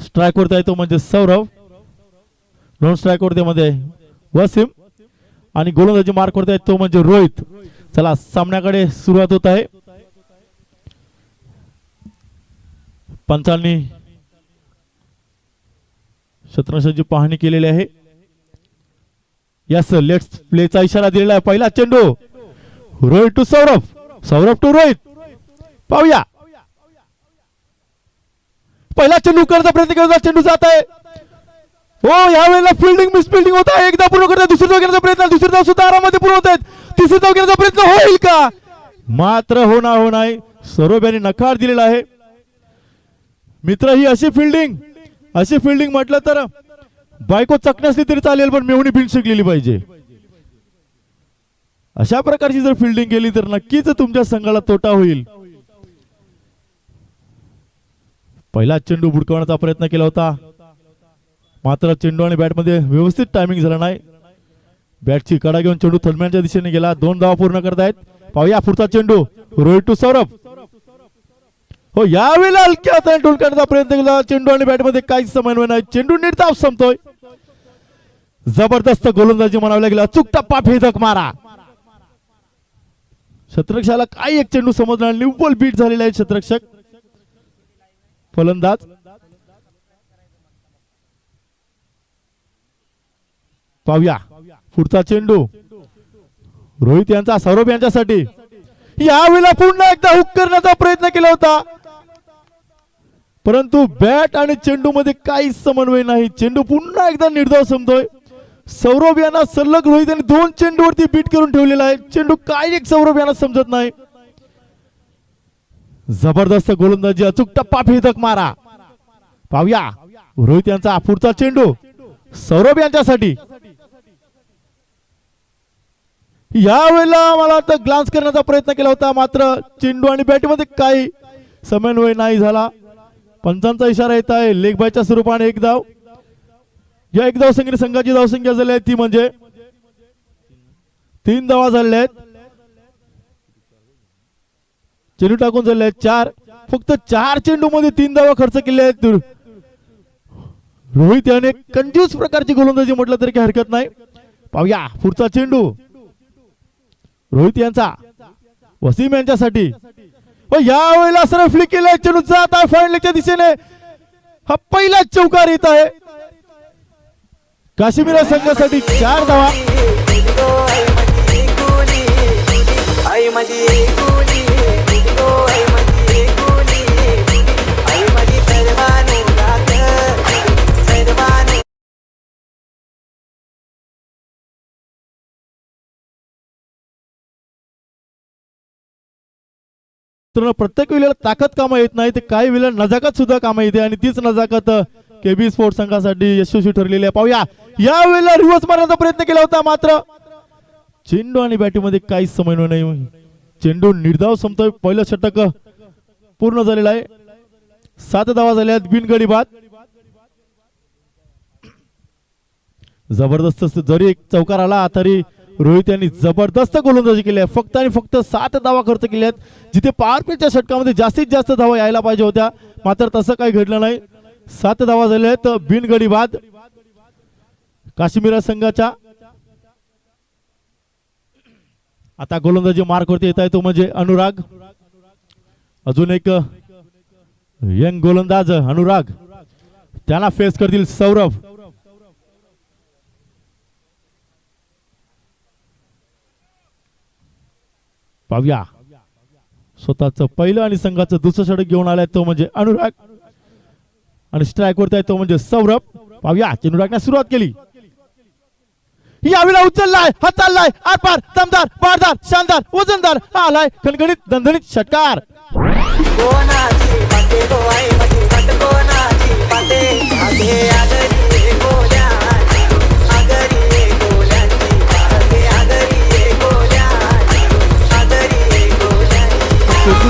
Strike वरती आहे तो म्हणजे सौरभ, नॉन स्ट्राइक वरती मध्ये वसीम आणि गोलंदाजी मार्क वरती आहे तो म्हणजे रोहित. चला सामन्याकडे सुरुवात होत आहे. पंचांनी क्षेत्ररक्षणाची पाहणी केलेली आहे. यस लेट्स प्लेचा इशारा दिलेला आहे. पहिला चेंडू रोहित टू सौरभ, सौरभ टू रोहित. पाहूया पहिला चेंडू करण्याचा प्रयत्न करता, चेंडू जात आहे. हो यावेळेला फिल्डिंग मिस फिल्डिंग होत आहे. एकदा पूर्ण करतात, दुसरी धाव घेण्याचा प्रयत्न, दुसरी धाव सुद्धा आरामात पूर्ण होत आहेत. तिसरी धाव घेण्याचा प्रयत्न होईल का? मात्र होणार हो नाही. सौरभ यांनी नकार दिलेला आहे. मित्र ही अशी फिल्डिंग म्हटलं तर बायको चकणी असली तरी चालेल, पण मेहुणी फिल्ड शिकलेली पाहिजे. अशा प्रकारची जर फिल्डिंग केली तर नक्कीच तुमच्या संघाला तोटा होईल. पहिला चेंडू बुडकवण्याचा प्रयत्न केला होता, मात्र चेंडू आणि बॅट मध्ये व्यवस्थित टायमिंग झाला नाही. बॅटची कडा घेऊन चेंडू थलम्यांच्या दिशेने गेला. 2 धावा पूर्ण करतायत. पाहूया पुढचा चेंडू रोहित टू सौरभ. हो यावेळेला हलक्या हाताने टोल करण्याचा प्रयत्न केला. चेंडू आणि बॅट मध्ये काहीच समन्वय नाही. चेंडू निर्धाव संपतोय. जबरदस्त गोलंदाजी म्हणावी लागेल. अचूक टप्पा भेदक मारा. क्षेत्ररक्षकाला काही एक चेंडू समजणार. निव्वळ बीट झालेला आहे क्षेत्ररक्षक. फलंदाज पाहूया पुढचा चेंडू रोहित यांचा सौरभ यांच्यासाठी. यावेळेला पुन्हा एकदा हुक करण्याचा प्रयत्न केला होता, परंतु बॅट आणि चेंडू मध्ये काहीच समन्वय नाही. चेंडू पुन्हा एकदा निर्धाव संपतोय. सौरभ यांना सलग रोहित यांनी 2 चेंडूवरती बीट करून ठेवलेला आहे. चेंडू काय एक सौरभ यांना समजत नाही. जबरदस्त गोलंदाजी, अचूक टप्पा भेदक मारा. पाहूया रोहित यांचा पुढचा चेंडू सौरभ यांच्यासाठी. यावेळेला मला वाटतं ग्लान्स करण्याचा प्रयत्न केला होता, मात्र चेंडू आणि बॅटमध्ये काही समन्वय नाही झाला. पंचांचा इशारा येत आहे. लेग बायच्या स्वरूपाने एक धाव. या एक धाव संघाची धावसंख्या झाली आहे ती म्हणजे 3 धावा झालेल्या आहेत. चेंडू टाकून झाले आहेत 4. फक्त 4 चेंडू मध्ये 3 धावा खर्च केल्या आहेत. रोहित याने कंजूस प्रकारची गोलंदाजी म्हटलं तरी काही हरकत नाही. पाहूया पुढचा चेंडू रोहित यांचा वसीम यांच्यासाठी. यावेळेला सरळ फ्लिक केलाय. चेंडू जात आहे फायनलच्या दिशेने. हा पहिला चौकार येत आहे काश्मीर संघासाठी. 4 धावा. प्रत्येक वेळेला ताकद कामा येत नाही, तर काही वेळेला नजाकत सुद्धा कामा येते आणि तीच नजाकत केबी स्पोर्ट संघासाठी यशस्वी ठरलेली आहे. पाहूया या वेळेला रिव्हर्स मारण्याचा प्रयत्न केला होता, मात्र चेंडू आणि बॅटीमध्ये काहीच समन्वय नाही. चेंडू निर्धाव संपतोय. पहिलं षटक पूर्ण झालेलं आहे. 7 धावा झाल्या आहेत बिनगडी बाद. जबरदस्त जरी एक चौकार आला तरी रोहित यांनी जबरदस्त गोलंदाजी केली आहे. फक्त आणि फक्त 7 धावा खर्च केल्या आहेत. जिथे पॉवर प्लेच्या षटकामध्ये जास्तीत जास्त धावा यायला पाहिजे होत्या, मात्र तसं काही घडलं नाही. 7 धावा झाल्या आहेत बिनगडी बाद काश्मीर संघाच्या. आता गोलंदाजी मार्क वरती येत आहे तो म्हणजे अनुराग. अजून एक यंग गोलंदाज अनुराग, त्याला फेस करतील सौरभ. पाहूया स्वतःच पहिलं आणि संघाचं दुसरं षटक घेऊन आलाय तो म्हणजे अनुराग आणि स्ट्राइक वरती आहे तो म्हणजे सौरभ. पाहूया अनुरागने सुरुवात केली. यावेळेला उचललाय, हा चाललाय आरपार, दमदार, बारदार, शानदार, वजनदार, आलाय खणखणीत दणदणीत षटकार.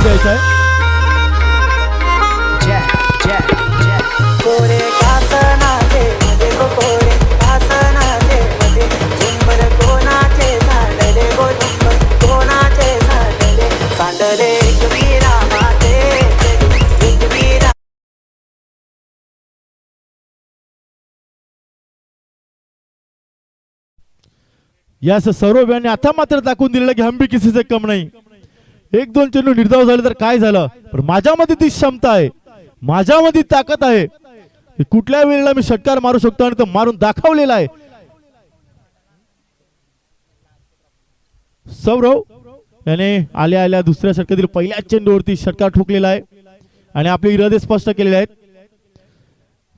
द्यायचा आहे. यास सौरभ यांनी आता मात्र दाखवून दिलेलं की हम भी किसी से कम नाही. एक दोन चेंडू निर्धाव झाले तर काय झालं, पण माझ्यामध्ये ती क्षमता आहे, माझ्यामध्ये ताकद आहे, कुठल्या वेळेला मी षटकार मारू शकतो आणि तो मारून दाखवलेला आहे. सौरव याने आल्या आल्या दुसऱ्या षटकातील पहिल्या चेंडूवरती षटकार ठोकलेला आहे आणि आपले इरादे स्पष्ट केलेले आहेत.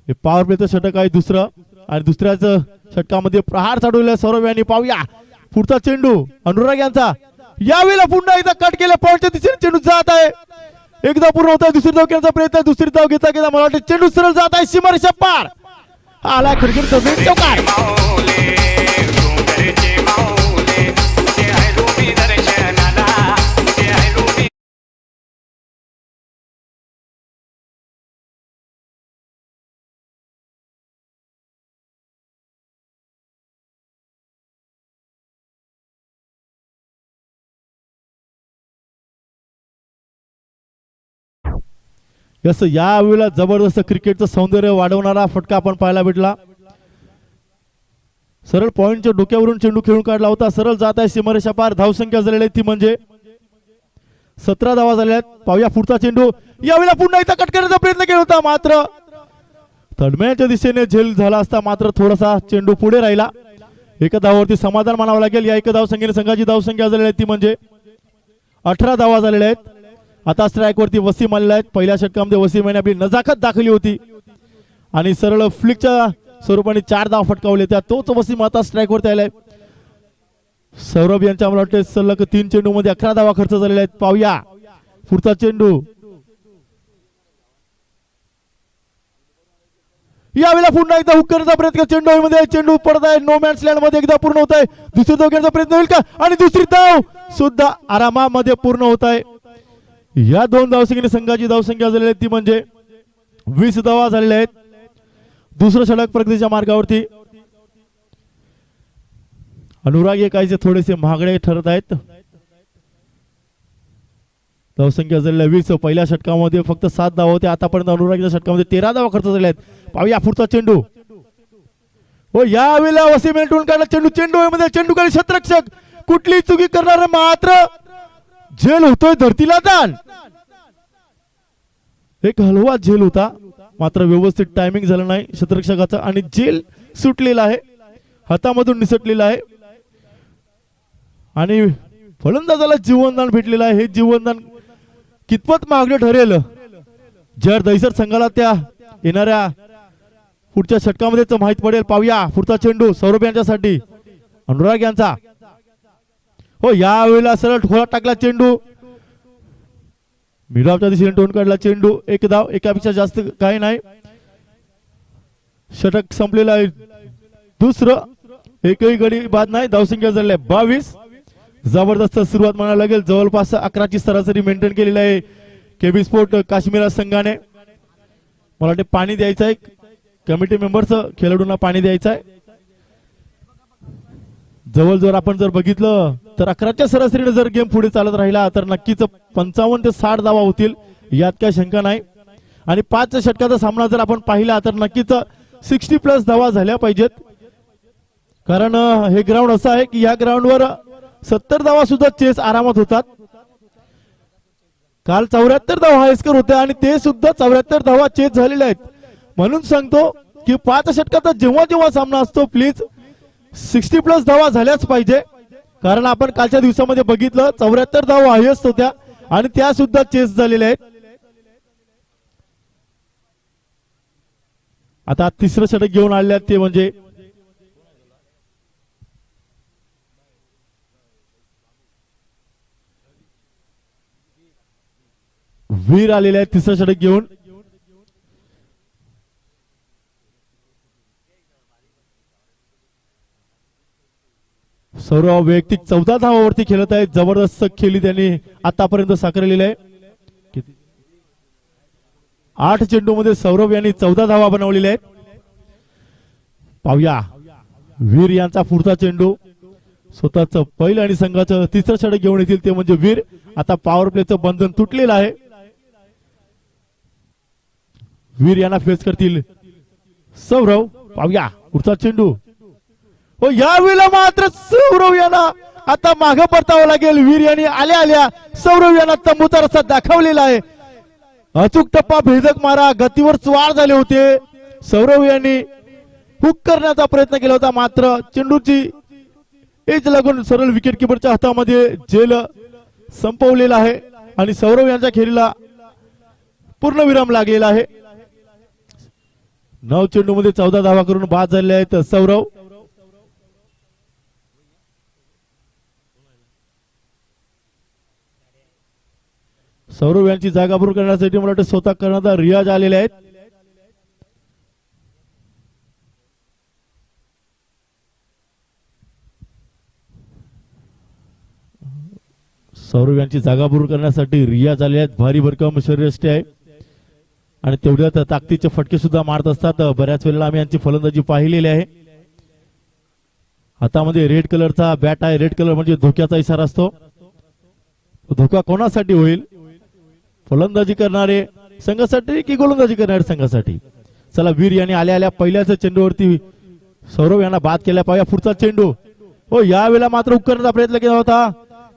हे पॉवर प्लेचं षटक आहे दुसरं आणि दुसऱ्याच षटकामध्ये प्रहार चढवलेला सौरभ यांनी. पाहूया पुढचा चेंडू अनुराग यांचा, यावेळेला पुन्हा एकदा कट केला, पॉईंटच्या दिशेने चेंडू जात आहे. एकदा पूर्ण होत आहे, दुसरी धाव घेण्याचा प्रयत्न, दुसरी धाव घेता घेता मला वाटतं चेंडू सरळ जात आहे सीमारेषा पार. आला खडखड जमीन चौकार. यस यावेळेला जबरदस्त क्रिकेटचं सौंदर्य वाढवणारा फटका आपण पाहायला भेटला. सरळ पॉइंटच्या डोक्यावरून चेंडू खेळून काढला होता, सरळ जात आहे सीमारेषा पार. धावसंख्या झालेली ती म्हणजे 17 धावा झालेल्या आहेत. पाहूया पुढचा चेंडू, यावेळेला पुन्हा एकदा कट करण्याचा प्रयत्न केला होता, मात्र तडम्याच्या दिशेने झेल झाला असता, मात्र थोडासा चेंडू पुढे राहिला. एका धावावरती समाधान मानावं लागेल. या एका धावसंख्येने संघाची धावसंख्या झालेली आहे ती म्हणजे 18 धावा झालेल्या आहेत. आता स्ट्राइक वरती वसीम आलेला आहे. पहिल्या षटकामध्ये वसीम यांनी आपली नजाकत दाखवली होती आणि सरळ फ्लिकच्या स्वरूपाने 4 धाव फटकावले, त्या तोच वसीम आता स्ट्राइक वरती आलाय. सौरभ यांच्या मला वाटते सलग 3 चेंडू मध्ये 11 धावा खर्च झालेल्या आहेत. पाहूया पुढचा चेंडू, यावेळेला पुन्हा एकदा हुक करण्याचा प्रयत्न, चेंडू मध्ये चेंडू पडत आहे नो मॅन्स लँड मध्ये, एकदा पूर्ण होत आहे. दुसरी धाव घेण्याचा प्रयत्न होईल का, आणि दुसरी धाव सुद्धा आरामामध्ये पूर्ण होत आहे. या 2 धावसंख्येने संघाची धावसंख्या झालेली आहे ती म्हणजे 20 धावा झालेल्या आहेत. दुसरं षटक प्रगतीच्या मार्गावरती. अनुराग हे काहीसे थोडेसे महागडे ठरत आहेत. धावसंख्या झालेल्या 20. पहिल्या षटकामध्ये फक्त 7 धावा होते, आतापर्यंत अनुरागच्या षटकामध्ये 13 धावा खर्च झाल्या आहेत. पाहूया पुढचा चेंडू, हो यावेळेला वसीम यांनी काढला चेंडू, चेंडू मध्ये चेंडू खाली क्षेत्ररक्षक कुठली चुकी करणार, मात्र झेल होतोय धरतीला दान. एक हलवा झेल होता, मात्र व्यवस्थित टायमिंग झालं नाही क्षेत्ररक्षकाचा आणि झेल सुटलेला आहे, हातामधून निसटलेला आहे आणि फलंदाजाला जीवनदान भेटलेलं आहे. हे जीवनदान कितपत महागडे ठरेल जर दहिसर संघाला त्या येणाऱ्या पुढच्या षटकामध्ये माहित पडेल. पाहूया पुढचा चेंडू सौरभ यांच्यासाठी, अनुराग यांचा, हो यावेळेला सरळ ठोळा टाकला चेंडू, मिडावच्या दिशेने टोन काढला चेंडू. एक धाव, एकापेक्षा जास्त काही नाही. षटक संपलेलं आहे दुसरं, एकही गडी बाद नाही. धावसंख्या झाली आहे 22. जबरदस्त सुरुवात म्हणायला लागेल. जवळपास 11ची सरासरी मेंटेन केलेली आहे केबी स्पोर्ट काश्मीर संघाने. मला वाटते पाणी द्यायचं आहे कमिटी मेंबर्स, खेळाडूंना पाणी द्यायचं आहे. जवळजवळ आपण जर बघितलं तर 11च्या सरासरीने जर गेम पुढे चालत राहिला तर नक्कीच 55 ते 60 धावा होतील, यात काही शंका नाही. आणि 5 षटकाचा सामना जर आपण पाहिला तर नक्कीच 60+ धावा झाल्या पाहिजेत, कारण हे ग्राउंड असं आहे की या ग्राउंडवर 70 धावा सुद्धा चेस आरामात होतात. काल 74 धावा हाय स्कोर होते आणि ते सुद्धा 74 धावा चेस झालेल्या आहेत. म्हणून सांगतो की 5 षटकाचा जेव्हा जेव्हा सामना असतो प्लीज 60+ धावा झाल्याच पाहिजे, कारण आपण कालच्या दिवसामध्ये बघितलं 74 धावा हायस्ट होत्या आणि त्या सुद्धा चेस झालेल्या आहेत. आता तिसरं षटक घेऊन आलेले आहेत ते म्हणजे वीर आलेले आहेत तिसरं षटक घेऊन. सौरभ वैयक्तिक 14 धावावरती खेळत आहेत. जबरदस्त खेळी त्यांनी आतापर्यंत साकारलेली आहे. 8 चेंडू मध्ये सौरभ यांनी 14 धावा बनवलेल्या आहेत. पाहूया वीर यांचा पुढचा चेंडू, स्वतःच पहिलं आणि संघाचं तिसरं षटक घेऊन येतील ते म्हणजे वीर. आता पॉवर प्लेचं बंधन तुटलेलं आहे. वीर यांना फेस करतील सौरभ. पाहूया पुढचा चेंडू, हो यावेळेला मात्र सौरव यांना आता मागे परतावं लागेल. वीर यांनी आल्या आल्या सौरव यांना तंबूचा रस्ता दाखवलेला आहे. अचूक टप्पा, भेदक मारा, गतीवर स्वार झाले होते. सौरव यांनी हुक करण्याचा प्रयत्न केला होता, मात्र चेंडूची एज लागून सरळ विकेट किपरच्या हातामध्ये झेल संपवलेला आहे आणि सौरव यांच्या खेळीला पूर्ण विराम लागलेला आहे. 9 चेंडू मध्ये 14 धावा करून बाद झाले आहेत सौरव. सौरव यांची जागा पूर्ण करण्यासाठी मला वाटतं स्वतः करणारा रियाज आलेले आहेत. सौरव यांची जागा पूर्ण करण्यासाठी रियाज आले आहेत. भारी भरकम शरीरयष्टी आहे आणि तेवढ्यात ताकदीचे फटके सुद्धा मारत असतात. बऱ्याच वेळेला आम्ही यांची फलंदाजी पाहिलेली आहे. हातामध्ये रेड कलरचा बॅट आहे. रेड कलर म्हणजे धोक्याचा इशारा असतो. धोका कोणासाठी होईल? फलंदाजी करणारे संघासाठी की गोलंदाजी करणारे संघासाठी? चला, वीर यांनी आल्या आल्या पहिल्याच चेंडूवरती सौरव यांना बाद केला. पाहूया पुढचा चेंडू. हो यावेळेला मात्र हुक करण्याचा प्रयत्न केला होता.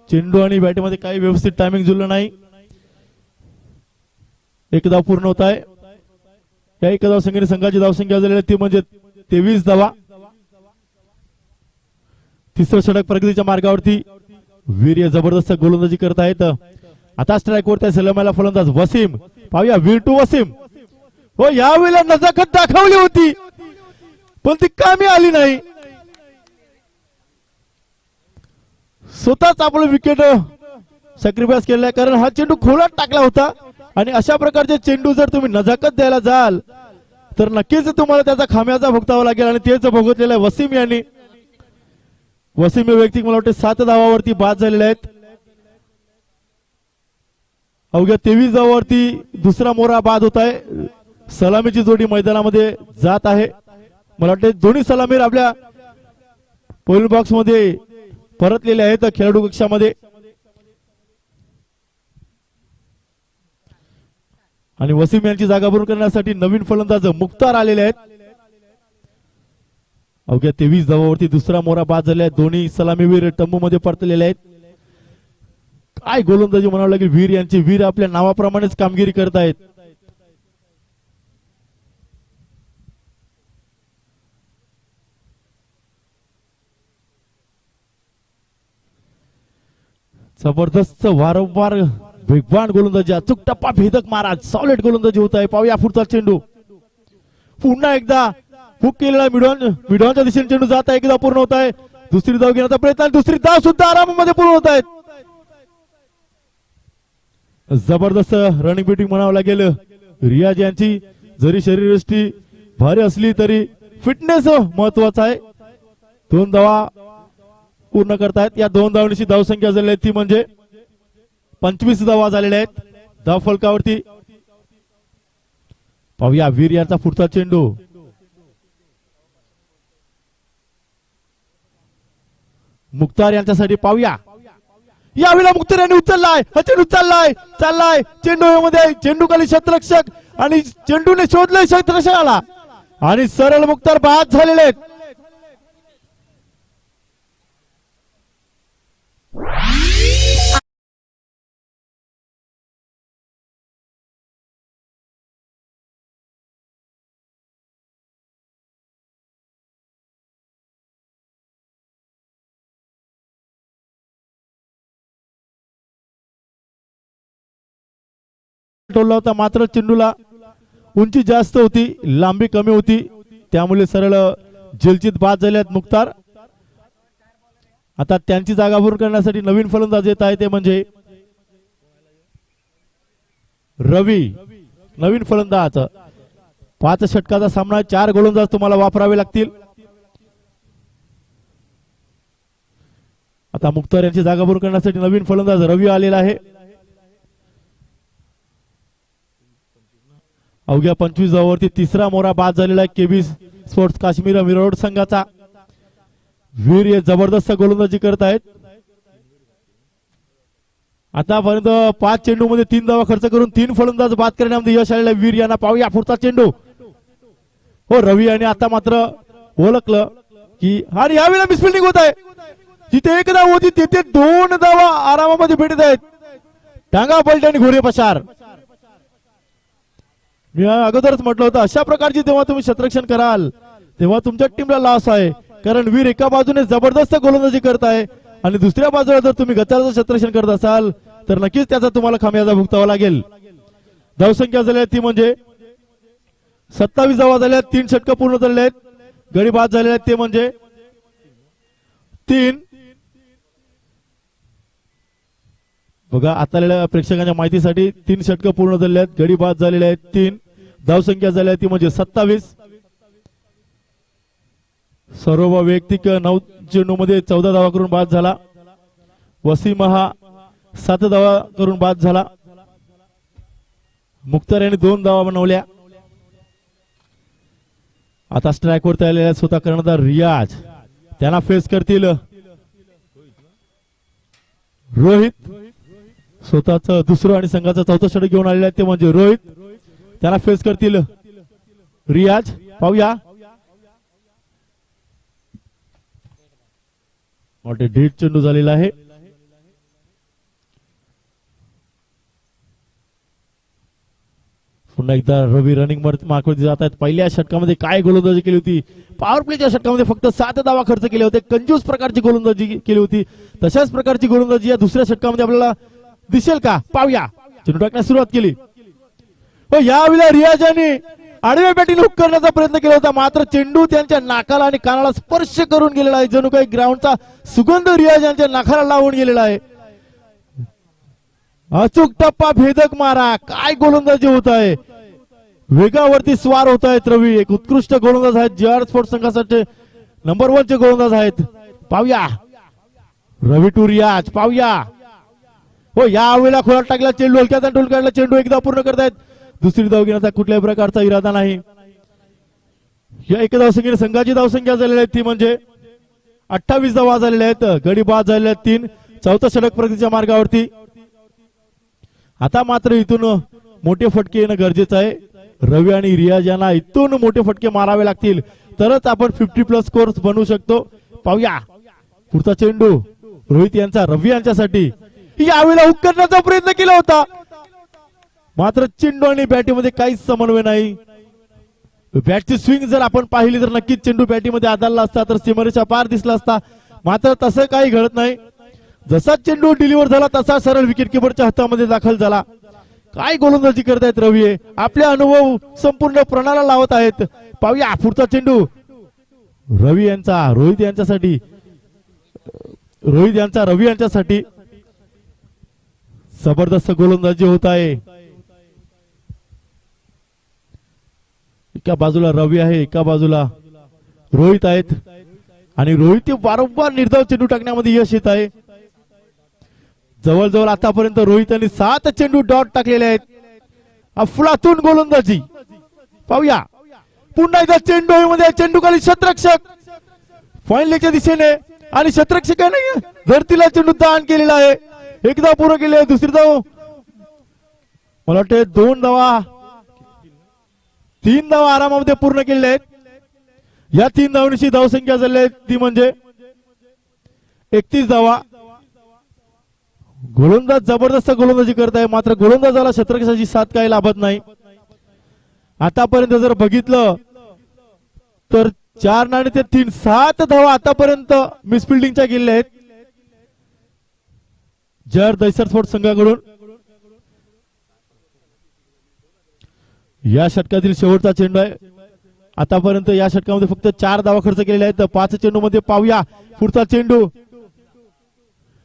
चेंडू आणि बॅटमध्ये काही व्यवस्थित टायमिंग जुळलं नाही. एक धाव पूर्ण होत आहे. या एका धाव संख्येने संघाची धावसंख्या झालेली ती म्हणजे 23 धावा. तिसरं षटक प्रगतीच्या मार्गावरती. वीर जबरदस्त गोलंदाजी करत आहेत. आता स्ट्राईक वरती सलामीला फलंदाज वसीम. पाहूया वीर टू वसीम. हो यावेळेला नजाकत दाखवली होती पण ती कामी आली नाही. स्वतःच आपलं विकेट सॅक्रिफाईस केलाय, कारण हा चेंडू खोलात टाकला होता आणि अशा प्रकारचे चेंडू जर तुम्ही नजाकत द्यायला जाल तर नक्कीच तुम्हाला त्याचा खाम्याचा भोगतावा लागेल आणि तेच भोगतलेलं आहे वसीम यांनी. वसीम हे व्यक्ती मला वाटते 7 धावावरती बाद झालेले आहेत. अवघ्या 23 धावावरती दुसरा मोरा बाद होत आहे. सलामीची जोडी मैदानामध्ये जात आहे. मला वाटते दोन्ही सलामीर आपल्या पोल बॉक्स मध्ये परतलेले आहेत खेळाडू कक्षामध्ये. आणि वसीम यांची जागा पूर्ण करण्यासाठी नवीन फलंदाज मुख्तार आलेले आहेत. अवघ्या 23 धावावरती दुसरा मोरा बाद झाला आहे. दोन्ही सलामीवीर तंबू मध्ये परतलेले आहेत. काय गोलंदाजी म्हणावं लागेल वीर यांची. वीर आपल्या नावाप्रमाणेच कामगिरी करत आहेत. जबरदस्त वारंवार वेगवान गोलंदाजी, अचूक टप्पा, भेदक मारा, सॉलिड गोलंदाजी होत आहे. पाहूया पुढचा चेंडू. पुन्हा एकदा हुक केलेला मिडॉनच्या दिशेने चेंडू जात आहे. एकदा पूर्ण होत आहे. दुसरी धाव घेण्याचा प्रयत्न, दुसरी धाव सुद्धा आरामामध्ये पूर्ण होत आहेत. जबरदस्त रनिंग बॅटिंग म्हणावं लागेल रियाज यांची. जरी शरीरयष्टी भारी असली तरी फिटनेस महत्वाचा आहे. 2 धावा पूर्ण करतायत. या 2 धावांची धावसंख्या झाली आहे ती म्हणजे 25 धावा झालेल्या आहेत धाव फलकावरती. पाहूया वीर यांचा पुढचा चेंडू. मुख्तार यांच्यासाठी. पाहूया यावेळेला मुख्तार यांनी उचललाय. हा चेंडू चाललाय चेंडू मध्ये. चेंडू खाली क्षेत्ररक्षक आणि चेंडूने शोधलाय क्षेत्ररक्षकाला आणि सरळ मुख्तार बाद झालेले आहेत. टोलला होता, मात्र चेंडूला उंची जास्त होती, लांबी कमी होती, त्यामुळे सरळ जलचित बाद झाले आहेत मुख्तार. आता त्यांची जागा पूर्ण करण्यासाठी नवीन फलंदाज येत आहे ते म्हणजे रवी. नवीन फलंदाज. 5 षटकाचा सामना, 4 गोलंदाज तुम्हाला वापरावे लागतील. आता मुख्तार यांची जागा पूर्ण करण्यासाठी नवीन फलंदाज रवी आलेला आहे. अवघ्या 25 धावांवरती तिसरा मोरा बाद झालेला आहे केबी स्पोर्ट्स काश्मीर मिरवड संघाचा. वीर हे जबरदस्त गोलंदाजी करत आहेत. आतापर्यंत 5 चेंडू मध्ये 3 धावा खर्च करून 3 फलंदाज बाद करण्यामध्ये यश आलेलं वीर यांना. पाहूया पुढचा चेंडू. हो रवी यांनी आता मात्र ओळखलं की आणि यावेळेला मिसफिल्डिंग होत आहे. जिथे एक धाव होती तिथे 2 धावा आरामामध्ये भेटत आहेत. टांगा पलटी आणि घोडे पसार. मी अगोदरच म्हटलं होतं अशा प्रकारची जेव्हा तुम्ही क्षेत्ररक्षण कराल तेव्हा तुमच्या टीमला लॉस आहे. कारण वीर एका बाजूने जबरदस्त गोलंदाजी करताय आणि दुसऱ्या बाजूला जर तुम्ही गचाळाचं क्षेत्ररक्षण करत असाल तर नक्कीच त्याचा तुम्हाला खामियाजा भुगतावा लागेल. धावसंख्या झाली ती म्हणजे 27 धावा झाल्या, 3 षटकं पूर्ण झालेले आहेत. गडी बाद झालेले आहेत ते म्हणजे 3. बघा आता आलेल्या प्रेक्षकांच्या माहितीसाठी 3 षटकं पूर्ण झालेले आहेत. गडी बाद झालेले आहेत 3. धावसंख्या झाली आहे ती म्हणजे 27. सर्व वैयक्तिक 9 चेंडूमध्ये 14 धावा करून बाद झाला. वसीम हा 7 धावा करून बाद झाला. मुख्तार यांनी 2 धावा बनवल्या. आता स्ट्राइक वरती आलेला स्वतः कर्णधार रियाज त्यांना फेस करतील रोहित. स्वतःच दुसरं आणि संघाचा चौथा षटक घेऊन आलेला आहे ते म्हणजे रोहित. त्यांना फेस करतील रियाज. पाहूया मोठे डीड चेंडू झालेला आहे. पुन्हा एकदा रवी रनिंग मार्कवरती जात आहेत. पहिल्या षटकामध्ये काय गोलंदाजी केली होती. पॉवर प्लेच्या षटकामध्ये फक्त 7 धावा खर्च केले होते. कंजूस प्रकारची गोलंदाजी केली होती. तशाच प्रकारची गोलंदाजी या दुसऱ्या षटकामध्ये आपल्याला दिसेल का. पाहूया. चेंडू टाकण्यास सुरुवात केली. यावेळेला रियाज यांनी आडव्या बॅटिंग हुक करण्याचा प्रयत्न केला होता मात्र चेंडू त्यांच्या नाकाला आणि कानाला स्पर्श करून गेलेला आहे. जणू काही ग्राउंडचा सुगंध रियाज यांच्या नाकाला लावून गेलेला आहे. अचूक टप्पा, भेदक मारा. काय गोलंदाजी होत आहे. वेगावरती स्वार होत आहेत रवी. एक उत्कृष्ट गोलंदाज आहेत. JR स्पोर्ट्स संघासाठी नंबर 1 चे गोलंदाज आहेत. पाहूया रवी टू रियाज. पाहूया यावेळेला खोलात टाकला चेंडू. हलक्याचा टोल काढला. चेंडू एकदा पूर्ण करतायत. दुसरी धाव घेण्याचा कुठल्याही प्रकारचा इरादा नाही. या एक धावसंख्येने संघाची धावसंख्या झालेली आहे ती म्हणजे 28 धावा झालेल्या आहेत. गडी बाद झालेल्या आहेत 3. चौथा षटक प्रगतीच्या मार्गावरती. आता मात्र इथून मोठे फटके येणं गरजेचं आहे. रवी आणि रियाज यांना इथून मोठे फटके मारावे लागतील तरच आपण 50+ स्कोर्स बनवू शकतो. पाहूया पुढचा चेंडू रोहित यांचा रवी यांच्यासाठी. यावेळेला हुक करण्याचा प्रयत्न केला होता मात्र चेंडू आणि बॅटीमध्ये काहीच समन्वय नाही. बॅटची स्विंग जर आपण पाहिली तर नक्कीच चेंडू बॅटीमध्ये आदळला असता तर सीमारेषा पार दिसला असता. मात्र तसं काही घडत नाही. जसा चेंडू डिलिव्हर झाला तसा सरळ विकेट किपरच्या हातामध्ये दाखल झाला. काय गोलंदाजी करतायत रवी. आपले अनुभव संपूर्ण प्रणाला लावत आहेत. पाहूया पुढचा चेंडू रवी यांचा रोहित यांच्यासाठी. रोहित यांचा रवी यांच्यासाठी. जबरदस्त गोलंदाजी होत आहे. एका बाजूला रवी आहे, एका बाजूला रोहित आहेत आणि रोहित वारंवार निर्धाव चेंडू टाकण्यामध्ये यश येत आहे. जवळजवळ आतापर्यंत रोहितांनी 7 चेंडू डॉट टाकलेले आहेत. अफलातून गोलंदाजी. पाहूया पुन्हा एकदा चेंडू मध्ये चेंडू खाली क्षेत्ररक्षक फाईन लेगच्या दिशेने आणि क्षेत्ररक्षकाने धरतीला चेंडू दान केलेला आहे. एकदा पूर्ण केले. दुसरी धाव मला वाटते 2 धावा 3 धावा आरामामध्ये पूर्ण केलेल्या आहेत. या 3 धावांची धावसंख्या झाली आहे ती म्हणजे 31 धावा. गोलंदाज जबरदस्त गोलंदाजी करत आहे मात्र गोलंदाजाला क्षेत्ररक्षकाची साथ काही लाभत नाही. आतापर्यंत जर बघितलं तर 4 नाणे ते 3 7 धावा आतापर्यंत मिसफिल्डिंगच्या गेलेल्या आहेत JR दहिसर स्पोर्ट्स संघाकडून. या षटकातील शेवटचा चेंडू आहे. आतापर्यंत या षटकामध्ये फक्त 4 धावा खर्च केलेल्या आहेत 5 चेंडू मध्ये. पाहूया पुढचा चेंडू.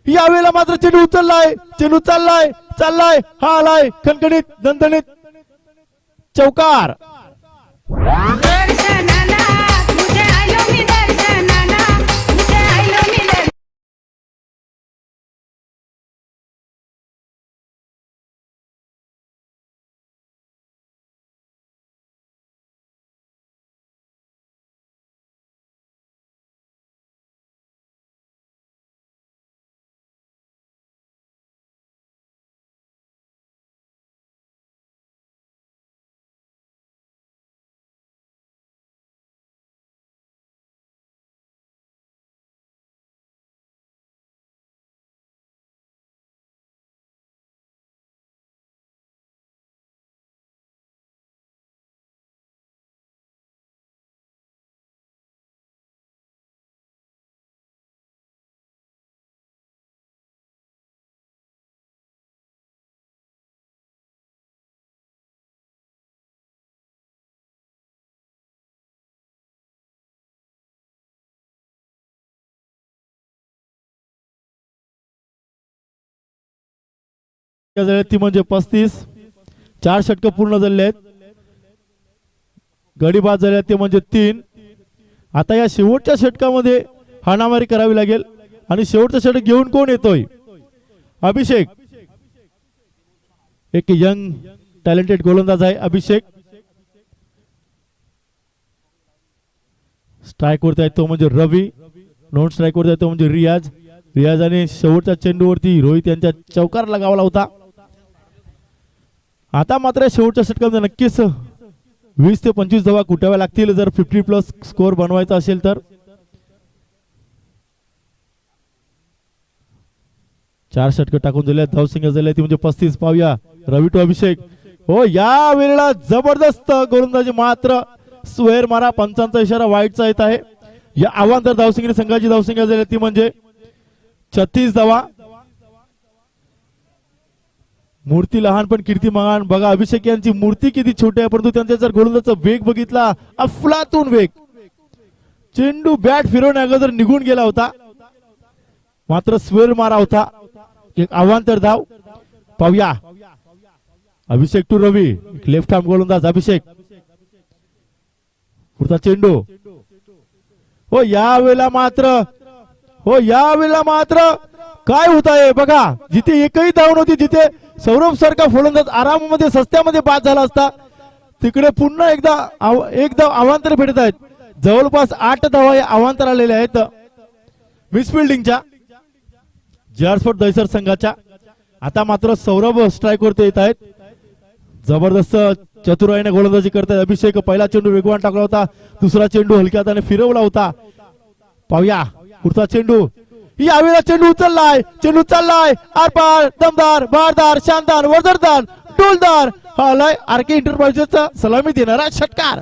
यावेळेला मात्र चेंडू उचललाय. चेंडू चाललाय हा आलाय खणखणीत दणदणीत चौकार. ती म्हणजे 35. 4 षटक पूर्ण झाले आहेत. गडी बाद झाले ते म्हणजे 3. आता या शेवटच्या षटकामध्ये हाणामारी करावी लागेल आणि शेवटचा षटक घेऊन कोण येतोय? अभिषेक, एक यंग टॅलेंटेड गोलंदाज आहे अभिषेक. स्ट्राइक वरती आहे तो म्हणजे रवी. नॉन स्ट्राइक वरती आहे तो म्हणजे रियाज. रियाजाने शेवटच्या चेंडूवरती रोहित यांच्या चौकार लगावला होता. आता मात्र शेवटच्या षटकामध्ये नक्कीच 20 ते 25 धावा कुटाव्या लागतील जर 50+ स्कोर बनवायचा असेल तर. 4 षटक टाकून दिले. धावसंख्या झाली ती म्हणजे 35. पाहूया रवी टू अभिषेक. हो, या वेळेला जबरदस्त गोलंदाजी मात्र स्क्वेअर मारा. पंचांचा इशारा वाईटचा येत आहे. या अवांतर धावसंख्येने संघाची धावसंख्या झाली ती म्हणजे 36 धावा. मूर्ती लहान पण कीर्ती महान. बघा अभिषेक यांची मूर्ती किती छोटी आहे परंतु त्यांचा जर गोलंदाजाचा वेग बघितला अफलातून वेग. चेंडू बॅट फिरवण्या अगोदर निघून गेला होता मात्र स्क्वेअर मारा होता. एक अवांतर धाव. पाहूया अभिषेक टू रवी. लेफ्ट आर्म गोलंदाज अभिषेक. पुढचा चेंडू. हो यावेळेला मात्र काय होत आहे बघा. जिथे एकही धाव नव्हती, जिथे सौरभ सारखा फलंदाज आरामामध्ये सस्त्यामध्ये बाद झाला असता, तिकडे पुन्हा एकदा अवांतर भेटत आहेत. जवळपास 8 धावा या अवांतर आलेल्या आहेत मिसफिल्डिंगच्या JR Sports दहिसर संघाच्या. आता मात्र सौरभ स्ट्राइक वरती येत आहेत. जबरदस्त चतुराईने गोलंदाजी करतात अभिषेक. पहिला चेंडू वेगवान टाकला होता. दुसरा चेंडू हलक्या हाताने फिरवला होता. पाहूया पुढचा चेंडू. यावेळेला चेंडू चाललाय आरपार. दमदार, भारदार, शानदार, वजरदार, डोलदार. हा आलाय RK एंटरप्राइजेसचा सलामी देणारा षटकार.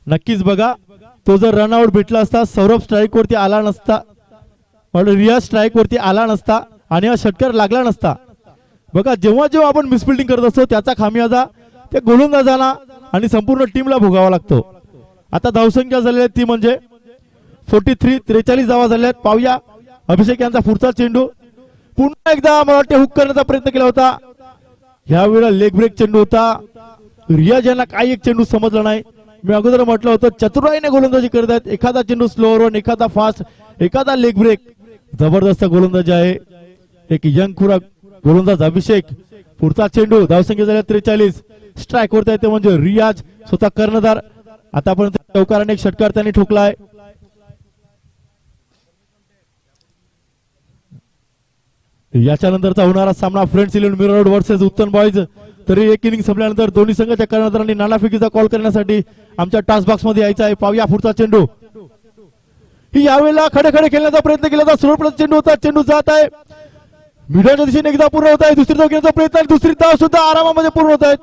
नक्कीच बघा, तो जर रनआउट भेटला असता, सौरभ स्ट्राइक वरती आला नसता, रियाज स्ट्राइक वरती आला नसता आणि हा षटकार लागला नसता. बघा जेव्हा जेव्हा आपण मिसफिल्डिंग करत असतो त्याचा खामियाजा त्या गोलंदाजाला आणि संपूर्ण टीमला भोगावा लागतो. आता धावसंख्या झालेली ती म्हणजे 43 धावा झाल्या आहेत. पाहूया अभिषेक यांचा पुढचा चेंडू. पुन्हा एकदा मला वाटते हुक करण्याचा प्रयत्न केला होता. यावेळेला लेग ब्रेक चेंडू होता. रियाज यांना काही एक चेंडू समजला नाही. मी अगोदर म्हटलं होतं चतुराईने गोलंदाजी करत आहेत. एखादा चेंडू स्लोअर वन, एखादा फास्ट, एखादा लेग ब्रेक. जबरदस्त गोलंदाजी आहे. एक यंग खुराक गोलंदाज अभिषेक. पुढचा चेंडू. धावसंख्या झाल्या 43. स्ट्राइक वरती आहे ते म्हणजे रियाज, स्वतः कर्णधार. आतापर्यंत चौकाराने एक षटकार त्यांनी ठोकलाय. याच्यानंतरचा होणारा सामना फ्रेंड्स 11 मिरर रोड वर्सेस उत्तम बॉयज. तरी एक इनिंग संपल्यानंतर दोन्ही संघाच्या कर्णधारांनी नाणाफेकीचा कॉल करण्यासाठी आमच्या टास्क बॉक्स मध्ये यायचा आहे. पाहूया पुढचा चेंडू. ही यावेळेला खडे खेळण्याचा प्रयत्न केला होता. सुरळीत चेंडू होता. चेंडू जात आहे मिडलच्या दिशेने. एकदा पूर्ण होत आहे. दुसरी धाव घेण्याचा प्रयत्न आहे. दुसरी धाव सुद्धा आरामामध्ये पूर्ण होत आहेत.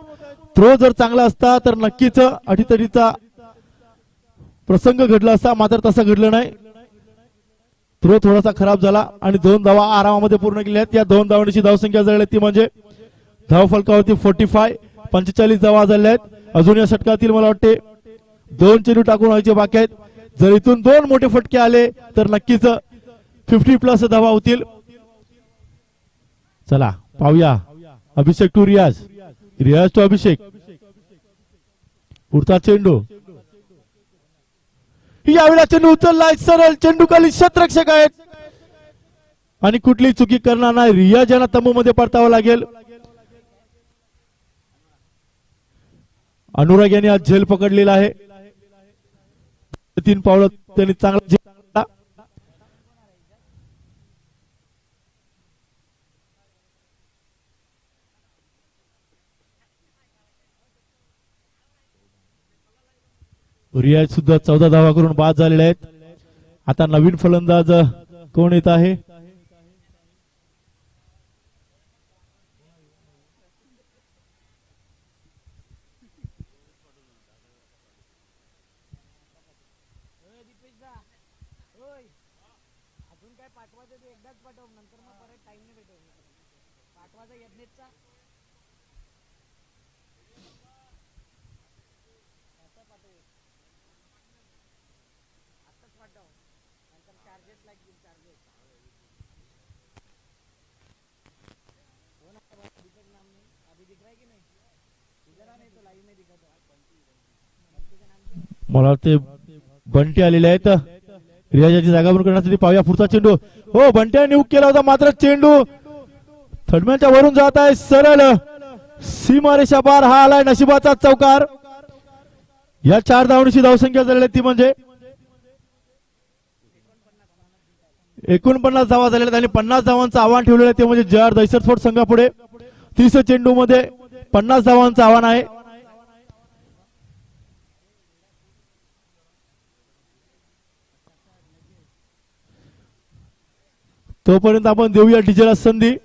थ्रो जर चांगला असता तर नक्कीच अडीतडीचा प्रसंग घडला असता, मात्र तसं घडलं नाही. थ्रो थोडासा खराब झाला आणि 2 धावा आरामामध्ये पूर्ण केल्या आहेत. या 2 धावांची धावसंख्या झाली ती म्हणजे धाव फलकावरती 45 धावा झाल्या आहेत. अजून या षटकातील मला वाटते 2 चेंडू टाकून व्हायचे बाकी आहेत. जर इथून 2 मोठे फटके आले तर नक्कीच 50+ धावा होतील. चला पाहूया अभिषेक टू रियाज. रियाज टू अभिषेक. पुढचा चेंडू. यावेळेला चेंडू उचललाय सरळ. चेंडूखाली शतरक्षक आहेत आणि कुठलीही चुकी करणार नाही. रियाज यांना तंबू मध्ये परतावं लागेल. अनुराग यांनी आज झेल पकडलेला आहे. 3 पावलं त्यांनी चांगला झेल. रियाज सुद्धा 14 धावा करून बाद झालेले आहेत. आता नवीन फलंदाज कोण येत आहे? पाठवायचं ते एकदाच पाठव, नंतर मग परत टाइम नाही भेटेल. पाठवायचा यज्ञेशचा कसं पाठवू, आत्ताच पाठव, नंतर चार्जेस लागतील. चार्जेस हो ना, अभी तक नाम नहीं, अभी दिख रहा है कि नहीं, इधर आ, नहीं तो लाइव में दिखा था बंटी का नाम क्या है? मला वाटते बंटी आलेले आहेत रियाजाची जागा बंद करण्यासाठी. पाहूया पुढचा चेंडू. हो, बंट्याने हुक केला होता, मात्र चेंडू थडम्याच्या वरून जात आहे सरळ सीमारेषा पार. हा आलाय नशिबाचा चौकार. या 4 धावांची धावसंख्या झालेली ती म्हणजे 49 धावा झालेल्या आणि 50 धावांचं आव्हान ठेवलेलं आहे ते म्हणजे जर दहशतफोड संघापुढे 30 चेंडू मध्ये 50 धावांचं आव्हान आहे. तोपर्यंत आपण देऊया डीजेला संधी.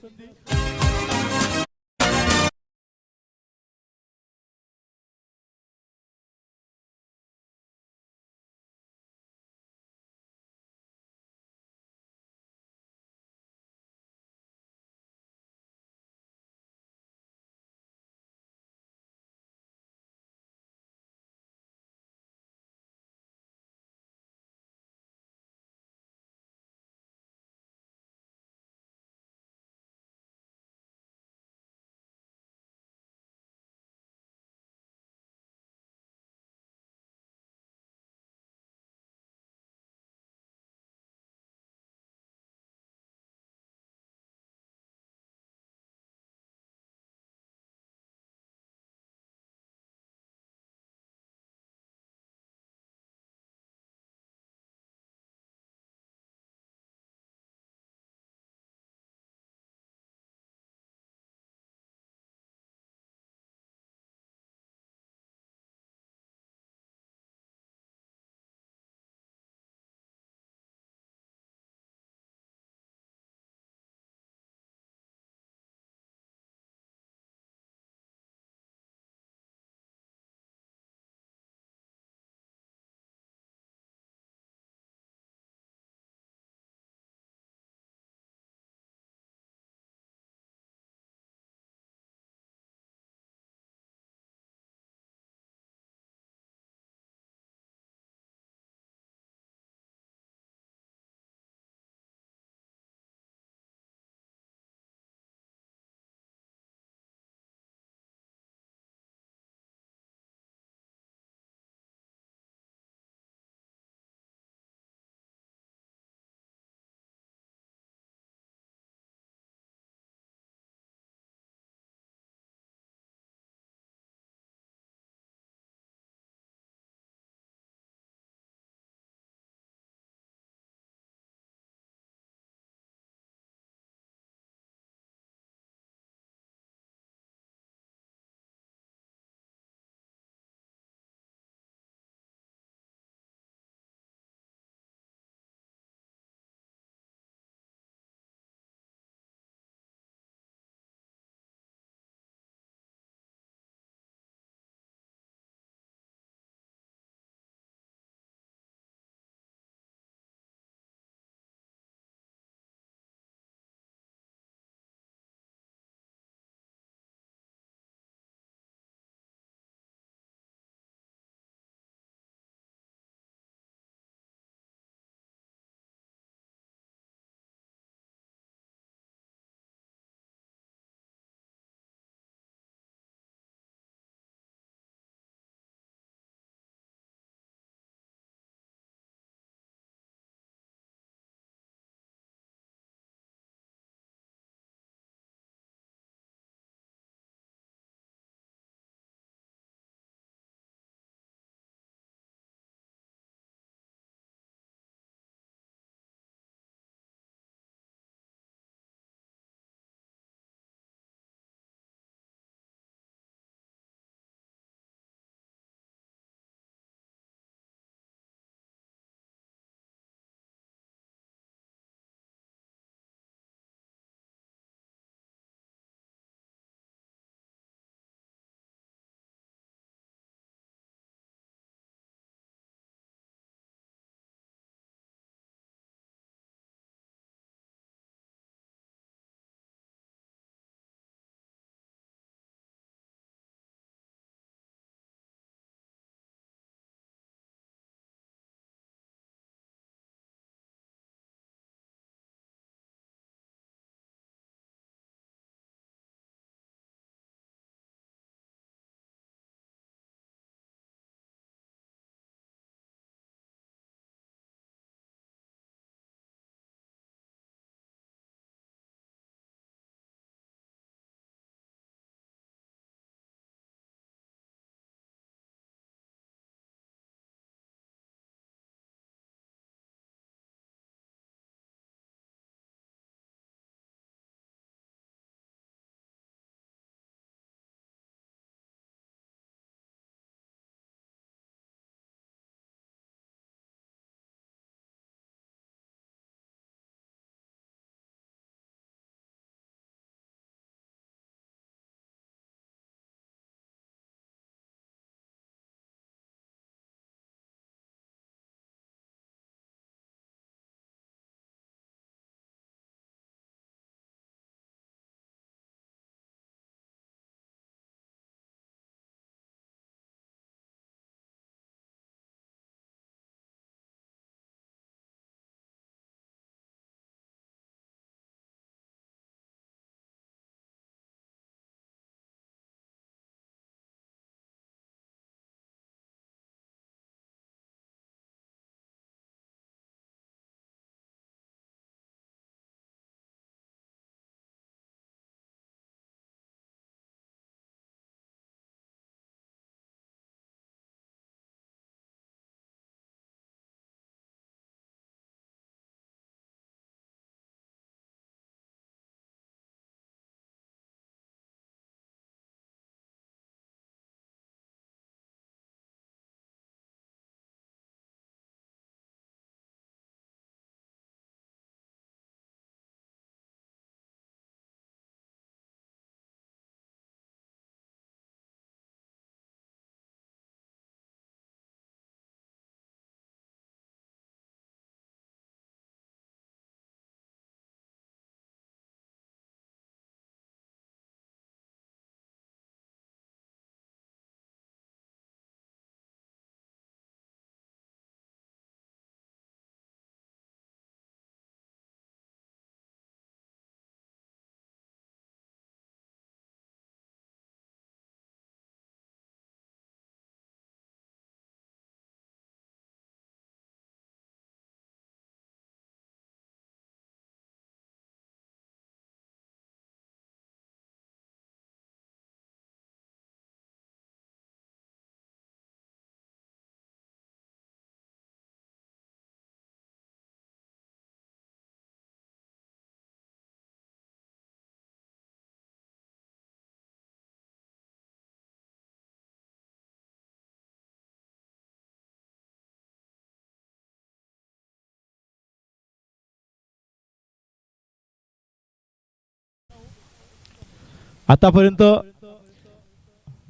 आतापर्यंत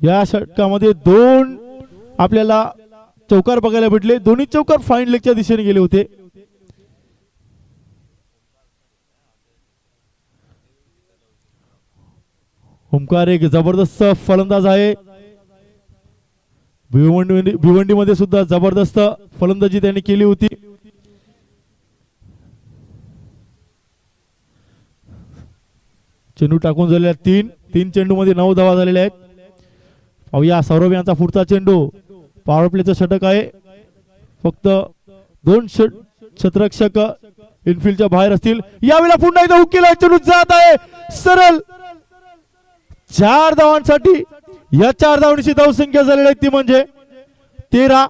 या षटकामध्ये 2 आपल्याला चौकार बघायला भेटले. दोन्ही चौकार फाईन लेगच्या दिशेने गेले होते. ओमकार एक जबरदस्त फलंदाज आहे. भिवंडीमध्ये सुद्धा जबरदस्त फलंदाजी त्यांनी केली होती. चेंडू टाकून झालेल्या 3 चेंडूमध्ये 9 धावा झालेल्या आहेत. पाहूया सौरभ यांचा पुढचा चेंडू. पॉवर प्लेचं षटक आहे. फक्त 2 क्षेत्ररक्षक इनफिल्डच्या बाहेर असतील. यावेळेला पुन्हा एकदा हुक केला. चेंडू जात आहे सरळ 4 धावांसाठी. या 4 धावांची धावसंख्या झालेली आहे ती म्हणजे 13.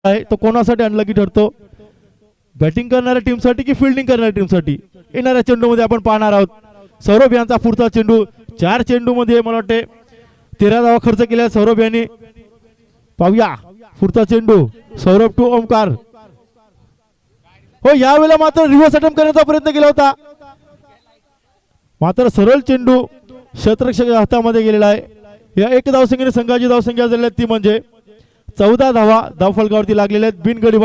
आहे तो कोणासाठी अनलकी ठरतो? बॅटिंग करणाऱ्या टीमसाठी की फिल्डिंग करणाऱ्या टीमसाठी? येणाऱ्या चेंडूमध्ये आपण पाहणार आहोत. सौरभ यांचा पुढचा चेंडू. 4 चेंडूमध्ये मला वाटते 13 धावा खर्च केल्या सौरभ यांनी. पाहूया पुढचा चेंडू. सौरभ टू ओमकार. हो यावेळेला मात्र रिव्हर्स अटेम्प्ट करण्याचा प्रयत्न केला होता, मात्र सरळ चेंडू क्षेत्ररक्षकाच्या हातामध्ये गेलेला आहे. या 1 धावसंख्येने संघाची धावसंख्या झालेली ती म्हणजे 14 धावा धावफलकावरती लागलेल्या आहेत बिनगडी.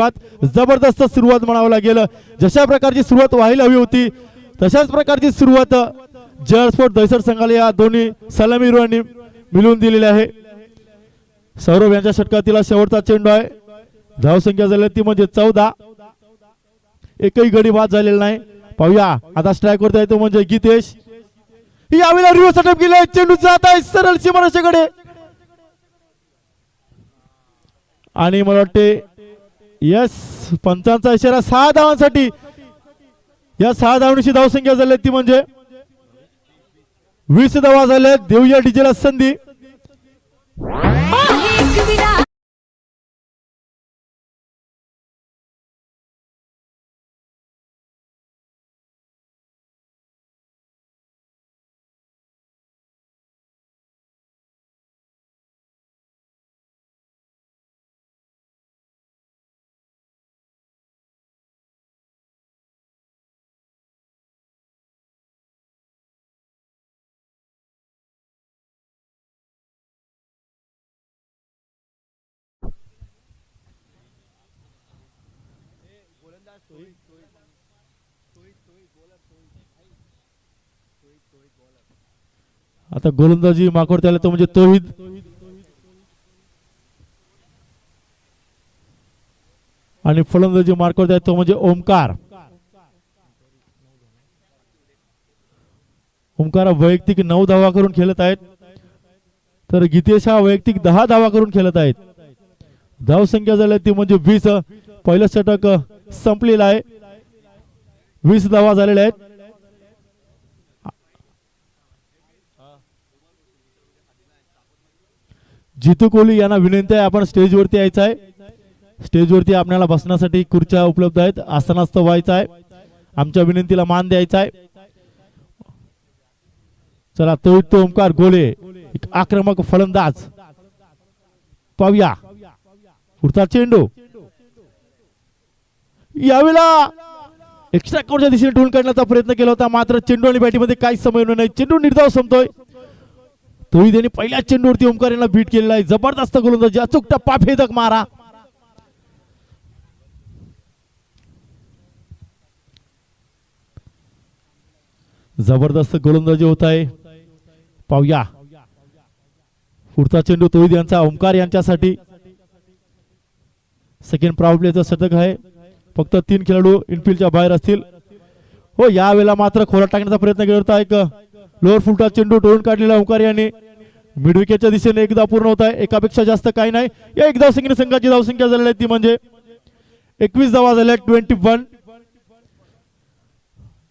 जबरदस्त सुरुवात म्हणावं लागेल. जशा प्रकारची सुरुवात व्हायला हवी होती तशाच प्रकारची सुरुवात जळ स्पोर्ट दहिसर संघाला या दोन्ही सलामीवीरांनी मिळवून दिलेली आहे. सौरभ यांच्या षटकातील शेवटचा चेंडू आहे. धावसंख्या झाली ती म्हणजे 14. एकही गडी बाद झालेला नाही. पाहूया आता स्ट्राईक वरती आहे तो म्हणजे गीतेश. यावेळेला रिव्हर्स अटेम्प्ट केलाय. चेंडू जात आहे सरळ सीमारेषेकडे आणि मला वाटते यस पंचांचा इशारा 6 धावांसाठी. या 6 धावांची धावसंख्या झाली ती म्हणजे 20 धावा झाल्या. देऊया डीजेला संधी. आता गोलंदाजी माकोड त्याला तो म्हणजे तोहिद. आणि फलंदाजी मार्कवर तो म्हणजे ओमकार. ओमकार वैयक्तिक 9 धावा करून खेळत आहेत, तर गीतेश हा वैयक्तिक 10 धावा करून खेळत आहेत. धावसंख्या झाली ती म्हणजे 20. पहिलं षटक संपलेलं आहे. 20 धावा झालेल्या आहेत. जितू कोहली यांना विनंती आहे आपण स्टेजवरती यायचं आहे. स्टेजवरती आपल्याला बसण्यासाठी खुर्च्या उपलब्ध आहेत. आसनास्थ व्हायचं आहे. आमच्या विनंतीला मान द्यायचा आहे. चला तो ओमकार गोले एक आक्रमक फलंदाज. पाहूया पुढचा चेंडू. यावेळेला एक्स्ट्रा कोर्टच्या दिशेने ढोल काढण्याचा प्रयत्न केला होता, मात्र चेंडू आणि बॅटीमध्ये काहीच समय नाही. चेंडू निर्धाव संपतोय. तोही त्यांनी पहिल्या चेंडूवरती ओमकार यांना बीट केलेला आहे. जबरदस्त गोलंदाजी, अचूक टप्पा, भेदक मारा. जबरदस्त गोलंदाजी होत आहे. पाहूया पुढचा चेंडू तोहिद यांचा ओमकार यांच्यासाठी. सेकंड पॉवर प्लेचं शतक आहे. फक्त 3 खेळाडू इनफिल्डच्या बाहेर असतील. हो यावेळेला मात्र खोला टाकण्याचा प्रयत्न केला होता. एक लोअर फुलटा चेंडू टोळून काढलेला ओंकार यांनी मिड विकेटच्या दिशेने एकदा पूर्ण होत आहे. एकापेक्षा जास्त काही नाही. या एक धावसंख्येने संघाची धावसंख्या झालेली आहे ती म्हणजे 21 धावा झाल्या 21.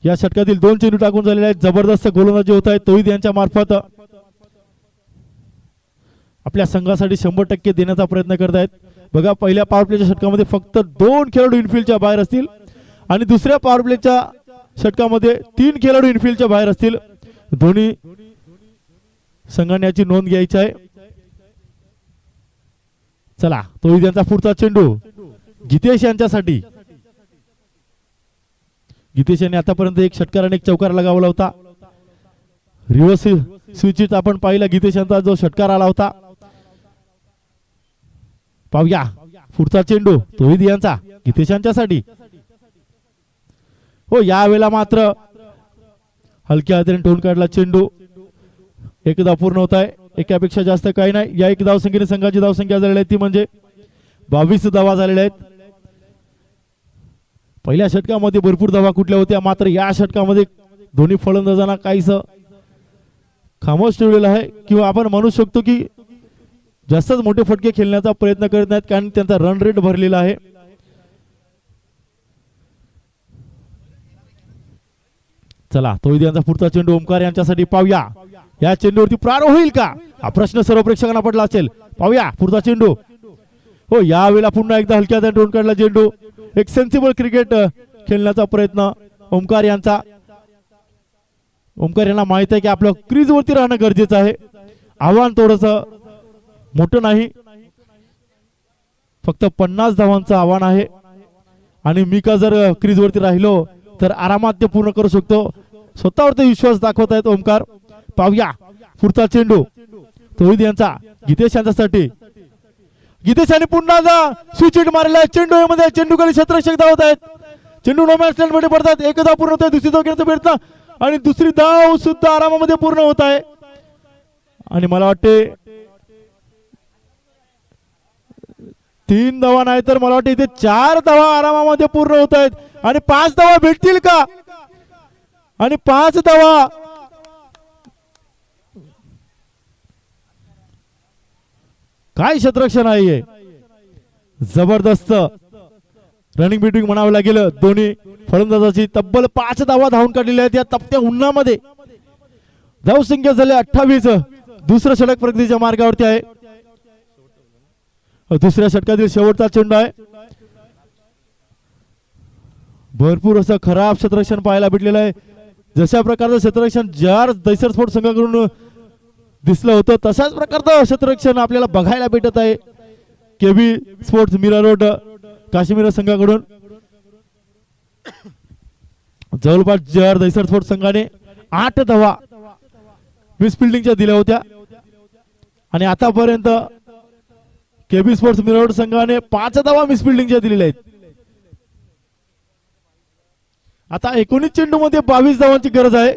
या षटकातील 2 चेंडू टाकून झालेले आहेत. जबरदस्त गोलंदाजी होत आहे तोहिद यांच्या मार्फत. आपल्या संघासाठी 100% देण्याचा प्रयत्न करत आहेत. बघा पहिल्या पॉवर प्लेच्या षटकामध्ये फक्त 2 खेळाडू इनफिल्डच्या बाहेर असतील आणि दुसऱ्या पॉवर प्लेच्या षटकामध्ये 3 खेळाडू इनफिल्डच्या बाहेर असतील. दोन्ही संघाने याची नोंद घ्यायची आहे. चला तोहिद यांचा पुढचा चेंडू गीतेश यांच्यासाठी. गीतेश यांनी आतापर्यंत एक षटकार आणि एक चौकार लगावला होता. रिव्हर्स स्विच आपण पाहिला गीतेश यांचा जो षटकार आला होता. पाहूया पुढचा चेंडू तोहिद यांचा गीतेश यांच्यासाठी. हो यावेळेला मात्र हलक्या हाताने टोन काढला चेंडू. एकदा पूर्ण होत आहे. एकापेक्षा जास्त काही नाही. या एक धावसंख्येने संघाची धावसंख्या झालेली आहे ती म्हणजे 22 धावा झालेल्या आहेत. पहिल्या षटकामध्ये भरपूर धावा कुठल्या होत्या मात्र या षटकामध्ये दोन्ही फलंदाजांना काहीस खामोश ठेवलेलं आहे किंवा आपण म्हणू शकतो की जास्तच मोठे फटके खेळण्याचा प्रयत्न करत नाहीत कारण त्यांचा रन रेट भरलेला आहे. चला तोहिद यांचा पुढचा चेंडू ओंकार यांच्यासाठी. पाहूया या चेंडूवरती प्रारंभ होईल का हा प्रश्न सर्व प्रेक्षकांना पडला असेल. पाहूया पुढचा चेंडू. हो यावेळेला पुन्हा एकदा हलक्या हाताने टोन काढला चेंडू. एक सेन्सिबल क्रिकेट खेळण्याचा प्रयत्न ओंकार यांचा. ओंकार यांना माहित आहे की आपलं क्रीज वरती राहणं गरजेचं आहे. आव्हान थोडस मोठं नाही. फक्त 50 धावांचं आव्हान आहे आणि मी का जर क्रीज वरती राहिलो तर आरामात ते पूर्ण करू शकतो. स्वतःवरती विश्वास दाखवत आहेत ओंकार. पाहूया पुढचा चेंडू तोहिद यांचा गीतेश यांच्यासाठी. गीतेश यांनी पुन्हा स्विच हिट मारलेला आहे चेंडू मध्ये. चेंडू खाली क्षेत्ररक्षक धावत आहेत. चेंडू नो मॅच स्टँड मध्ये पडतात. एक धाव पूर्ण होते. दुसरी धाव घेण्याचा प्रयत्न आणि दुसरी धाव सुद्धा आरामामध्ये पूर्ण होत आहे. आणि मला वाटते 3 धावा नाही तर मला वाटते इथे 4 धावा आरामामध्ये पूर्ण होत आहेत. आणि 5 धावा भेटतील का आणि 5 धावा काय क्षेत्ररक्षण आहे. जबरदस्त रनिंग बिटविंग म्हणावं लागेल. दोन्ही फलंदाजाची तब्बल 5 धावा धावून काढलेल्या आहेत या तपत्या उन्हामध्ये. धावसंख्या झाली 28. दुसरं षटक प्रगतीच्या मार्गावरती आहे. दुसऱ्या षटकातील शेवटचा चेंडू आहे. भरपूर असं खराब क्षेत्ररक्षण पाहायला भेटलेलं आहे. जशा प्रकारचं क्षेत्ररक्षण जार दैसर स्पोर्ट संघाकडून दिसलं होतं तशाच प्रकारचं क्षेत्ररक्षण आपल्याला बघायला भेटत आहे KB sports Mira road Kashmir संघाकडून. जवळपास जार दैसर स्पोर्ट संघाने 8 धावा मिस फिल्डिंगच्या दिल्या होत्या आणि आतापर्यंत केबी स्पोर्ट्स मीरा रोड संघाने 5 धावा मिस फिल्डिंगच्या दिलेल्या आहेत. आता 19 चेंडू मध्ये 22 धावांची गरज आहे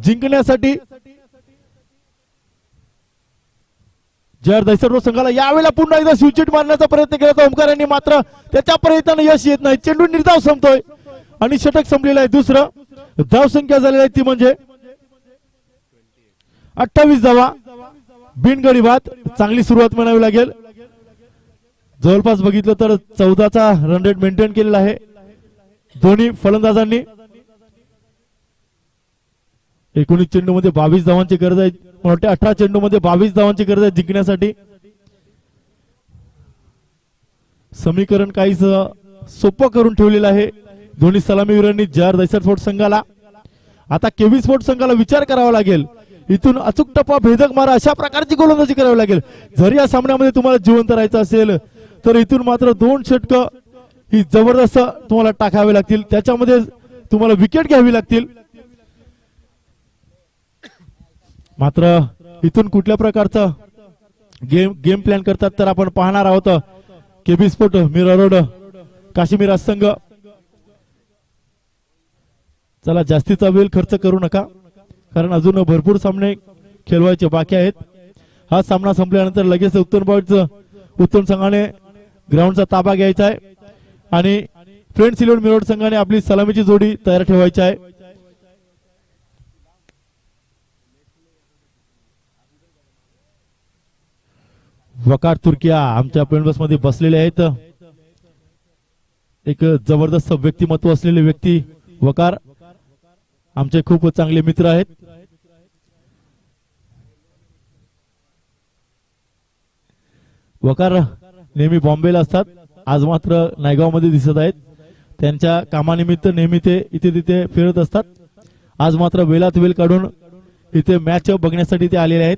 जिंकण्यासाठी. जर दैसर संघाला यावेळेला पुन्हा एकदा स्विच मारण्याचा प्रयत्न केला तर ओंकार यांनी मात्र त्याच्या प्रयत्नाने यश येत नाही. चेंडू निर्धाव संपतोय आणि षटक संपलेलं आहे. दुसरं धावसंख्या झालेली आहे ती म्हणजे 28 धावा बिनगडीबाद. चांगली सुरुवात म्हणावी लागेल. जवळपास बघितलं तर 14चा रन रेट मेंटेन केलेला आहे दोन्ही फलंदाजांनी. 19 चेंडू मध्ये 22 धावांची गरज आहे. मला वाटते 18 चेंडू मध्ये 22 धावांची गरज आहे जिंकण्यासाठी. समीकरण काहीच सोपं करून ठेवलेलं आहे दोन्ही सलामीवीरांनी जार दैसर स्पोर्ट संघाला. आता केबी स्पोर्ट संघाला विचार करावा लागेल. इथून अचूक टप्पा भेदक मारा अशा प्रकारची गोलंदाजी करावी लागेल. जर या सामन्यामध्ये तुम्हाला जिवंत राहायचं असेल तर इथून मात्र 2 षटकं ही जबरदस्त तुम्हाला टाकावे लागतील. त्याच्यामध्ये तुम्हाला विकेट घ्यावी लागतील. मात्र इथून कुठल्या प्रकारचं गेम प्लॅन करतात तर आपण पाहणार आहोत. KB sport Mira road Kashmir संघ. चला जास्तीचा वेळ खर्च करू नका कारण अजून भरपूर सामने खेळवायचे बाकी आहेत. हा सामना संपल्यानंतर लगेच उत्तम संघाने ग्राउंडचा ताबा घ्यायचा आहे आणि फ्रेंड्स इलेव्हन मिरोड संघाने आपली सलामीची जोडी तयार ठेवायची आहे. वकार तुर्किया आमच्या प्लेन बस मध्ये बसलेले आहेत. एक जबरदस्त व्यक्तिमत्व असलेले व्यक्ती वकार आमचे खूप चांगले मित्र आहेत. वकार नेहमी बॉम्बेला असतात, आज मात्र नायगाव मध्ये दिसत आहेत. त्यांच्या कामानिमित्त नेहमी ते इथे तिथे फिरत असतात. आज मात्र वेळात वेळ काढून इथे मॅच बघण्यासाठी ते आलेले आहेत.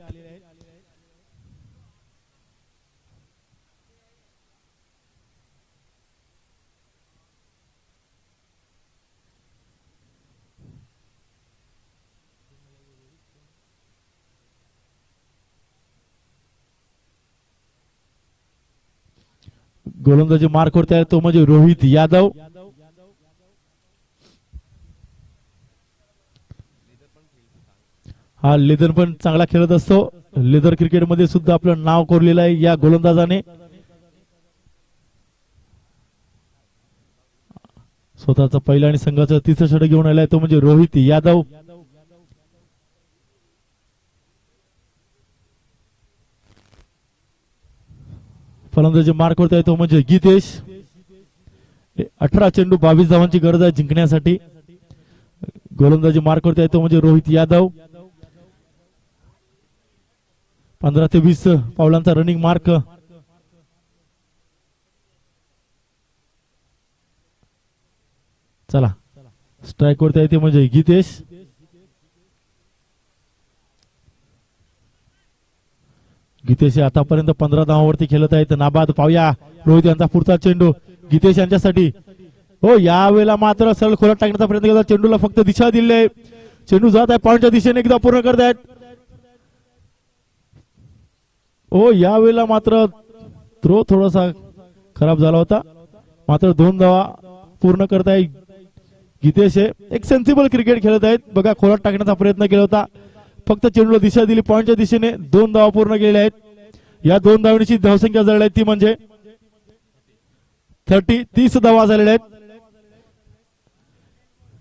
गोलंदाजी मार्क करते आहे तो म्हणजे रोहित यादव. हा लेदर पण चांगला खेळत असतो. लेदर क्रिकेट मध्ये सुद्धा आपलं नाव कोरलेलं आहे या गोलंदाजाने. स्वतःचा पहिला आणि संघाचं तिसरं षटक घेऊन आलाय तो म्हणजे रोहित यादव. फलंदाजी मार्क करत आहे तो म्हणजे गीतेश. 18 चेंडू 22 धावांची गरज आहे जिंकण्यासाठी. गोलंदाजी मार्क करत आहे तो म्हणजे रोहित यादव. 15 ते 20 पावलांचा रनिंग मार्क. चला स्ट्राईक करता येते म्हणजे गीतेश. गीतेश आतापर्यंत 15 धावांवरती खेळत आहेत. नाबाद. पाहूया रोहित यांचा पुढचा चेंडू गीतेश यांच्यासाठी. हो यावेळेला मात्र सरळ खोलात टाकण्याचा प्रयत्न केला. चेंडूला फक्त दिशा दिली आहे. चेंडू जात आहे पॉइंटच्या दिशेने. एकदा पूर्ण करत आहेत. हो यावेळेला मात्र थ्रो थोडासा खराब झाला होता. मात्र 2 धावा पूर्ण करताय गीतेश. एक सेन्सिबल क्रिकेट खेळत आहेत. बघा खोलात टाकण्याचा प्रयत्न केला होता, फक्त चेंडूला दिशा दिली. पॉइंटच्या दिशेने 2 धावा पूर्ण केलेल्या आहेत. या 2 धावांची धावसंख्या जळली आहे ती म्हणजे 30 धावा झालेल्या आहेत.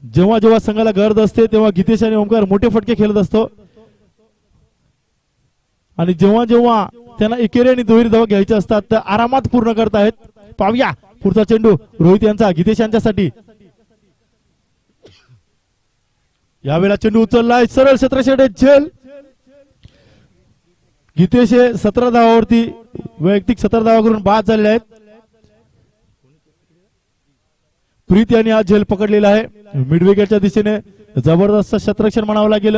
जेव्हा जेव्हा संघाला गरज असते तेव्हा गीतेश आणि ओमकार मोठे फटके खेळत असतो आणि जेव्हा जेव्हा त्यांना एकेरी आणि दुहेरी धावा घ्यायच्या असतात तर आरामात पूर्ण करतायत. पाहूया पुढचा चेंडू रोहित यांचा गीतेश यांच्यासाठी. यावेळेला चेंडू उचललाय सरळ क्षेत्रक्षेत्र झेल. गीतेश 17 धावावरती वैयक्तिक 17 धावा करून बाद झालेले आहेत. प्रीत यांनी हा झेल पकडलेला आहे. मिड विकेटच्या दिशेने जबरदस्त क्षेत्ररक्षण म्हणावं लागेल.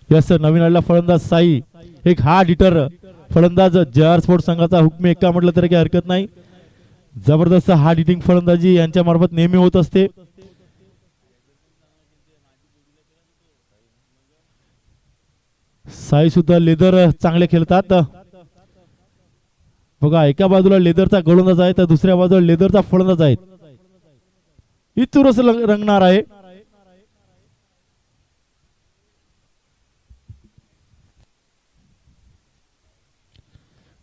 यस नवीन आलेला फलंदाज साई एक हार्ड हिटर फलंदाज. JR स्पोर्ट्स संघाचा हुकमी एक्का म्हटलं तरी काही हरकत नाही. जबरदस्त हार्ड हिटिंग फलंदाजी यांच्या मार्फत नेहमी होत असते. साई सुद्धा लेदर चांगले खेळतात. बघा एका बाजूला लेदरचा गोलंदाज आहे तर दुसऱ्या बाजूला लेदरचा फलंदाज आहे. इथूनच रंगणार आहे.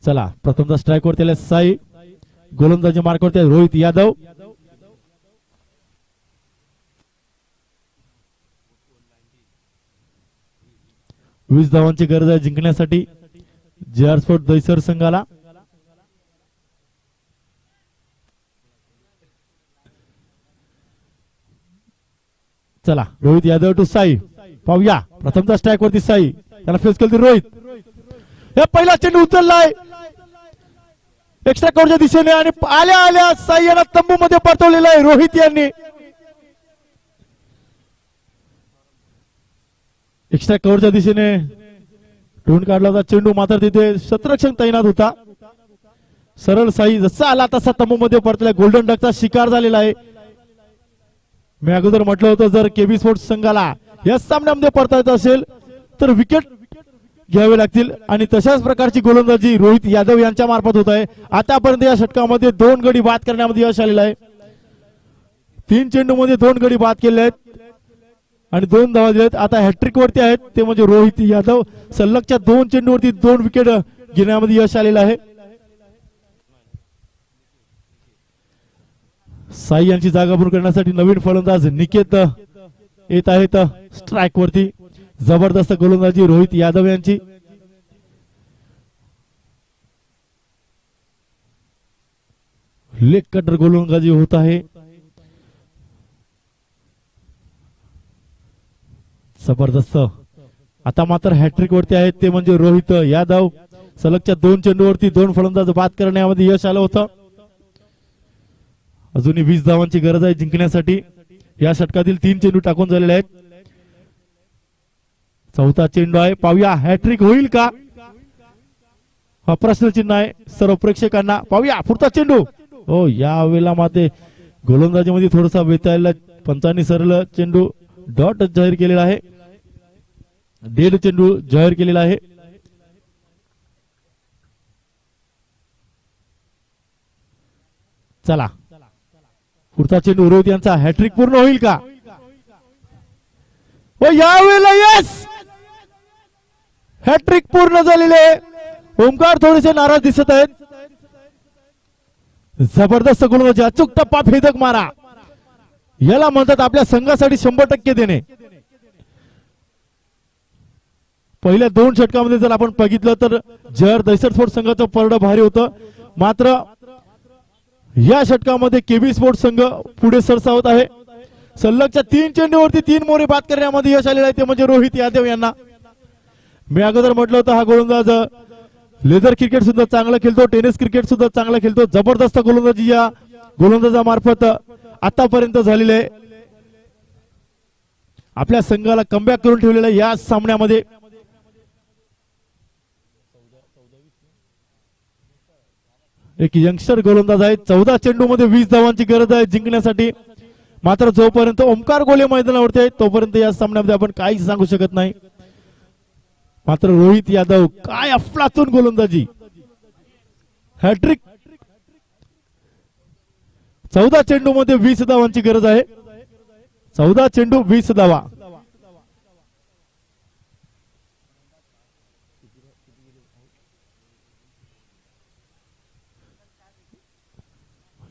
चला प्रथमचा स्ट्राईक वर त्याला साई. गोलंदाजी मार्क वरती रोहित यादव. वीस धावांची गरज आहे जिंकण्यासाठी JR स्पोर्ट दहिसर संघाला. चला रोहित यादव टू साई. पाहूया प्रथमचा स्ट्राईक वरती साई. त्याला फेस केली रोहित. हे पहिला चेंडू उचललाय एक्स्ट्रा कव्हरच्या दिशेने आणि आल्या आल्या साई यांना तंबू मध्ये परतवलेला आहे रोहित यांनी. एक्स्ट्रा कव्हरच्या दिशेने टोन काढला होता चेंडू, मात्र तिथे शतरक्षक तैनात होता. सरळ साई जसा आला तसा तंबूमध्ये परतला. गोल्डन डकचा शिकार झालेला आहे. मी अगोदर म्हटलं होतं जर केबी स्पोर्ट्स संघाला या सामन्यामध्ये परतायचं असेल तर विकेट घ्यावे लागतील आणि तशाच प्रकारची गोलंदाजी रोहित यादव यांच्या मार्फत होत आहे. आतापर्यंत या षटकामध्ये 2 गडी बाद करण्यामध्ये यश आलेलं आहे. 3 चेंडूमध्ये 2 गडी बाद केले आहेत आणि 2 धावा दिलेत. आता हॅट्रिक वरती आहेत ते म्हणजे रोहित यादव. सलगच्या 2 चेंडूवरती 2 विकेट घेण्यामध्ये यश आलेलं आहे. साई यांची जागा पूर्ण करण्यासाठी नवीन फलंदाज निकेत येत आहेत स्ट्राइक वरती. जबरदस्त गोलंदाजी रोहित यादव यांची. लेग कटर गोलंदाजी होत आहे. जबरदस्त. आता मात्र हॅट्रिक वरती आहेत ते म्हणजे रोहित यादव. सलगच्या 2 चेंडूवरती 2 फलंदाज बाद करण्यामध्ये यश आलं होतं. अजूनही 20 धावांची गरज आहे जिंकण्यासाठी. या षटकातील 3 चेंडू टाकून झालेले आहेत. चौथा चेंडू आहे. पाहूया हॅट्रिक होईल का, हा प्रश्नचिन्ह आहे सर्व प्रेक्षकांना. पाहूया पुढचा चेंडू. हो, या वेळेला माते गोलंदाजीमध्ये थोडासा व्यत्यय. पंचांनी सरळ चेंडू डॉट जाहीर केलेला आहे. डेड चेंडू जाहीर केलेला आहे. चला पुढचा चेंडू रोहित यांचा. हॅट्रिक पूर्ण होईल का, व यावेळेला यस, हॅट्रिक पूर्ण झालेले. ओमकार थोडेसे नाराज दिसत आहेत. जबरदस्त गोलंदाजी, अचूक टप्पा, भेदक मारा, याला म्हणतात आपल्या संघासाठी 100% देणे. पहिल्या 2 षटकामध्ये जर आपण बघितलं तर जर दहशत स्पोर्ट संघाचं परड भारी होतं, मात्र या षटकामध्ये केबी स्पोर्ट संघ पुढे सरसावत आहे. सलगच्या 3 चेंडूवरती 3 मोरे बाद करण्यामध्ये यश आलेलं आहे ते म्हणजे रोहित यादव यांना. मी अगोदर म्हटलं होतं हा गोलंदाज लेदर क्रिकेट सुद्धा चांगला खेळतो, टेनिस क्रिकेट सुद्धा चांगला खेळतो. जबरदस्त गोलंदाजी या गोलंदाजामार्फत आतापर्यंत झालेली आहे. आपल्या संघाला कमबॅक करून ठेवलेला या सामन्यामध्ये. एक यंगस्टर गोलंदाज आहे. 14 चेंडू मध्ये 20 धावांची गरज आहे जिंकण्यासाठी. मात्र जोपर्यंत ओमकार गोले मैदानावरती आहे तोपर्यंत या सामन्यामध्ये आपण काहीच सांगू शकत नाही. मात्र रोहित यादव, काय अफलातून गोलंदाजी, हॅट्रिक. 14 चेंडू मध्ये 20 धावांची गरज आहे. 14 चेंडू 20 धावा.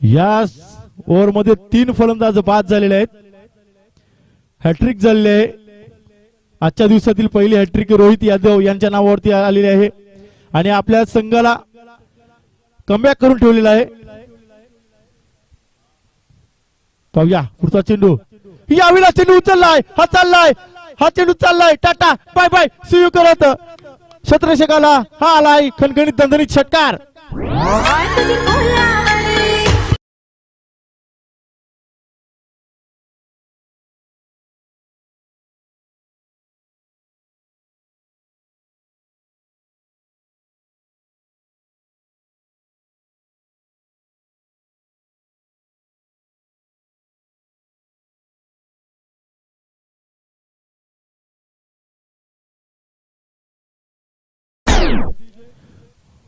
या ओव्हर मध्ये 3 फलंदाज बाद झालेले आहेत. हॅट्रिक झालेले आहे. आजच्या दिवसातील पहिली हॅट्रिक रोहित यादव यांच्या नावावरती आलेली आहे आणि आपल्या संघाला कमबॅक करून ठेवलेला आहे. पाहूया पुढचा चेंडू. यावेळेला चेंडू उचललाय, हा चाललाय, हा चेंडू चाललाय. Tata bye bye, see you करत क्षेत्ररक्षकाला हा आलाय खणखणीत दणदणीत षटकार.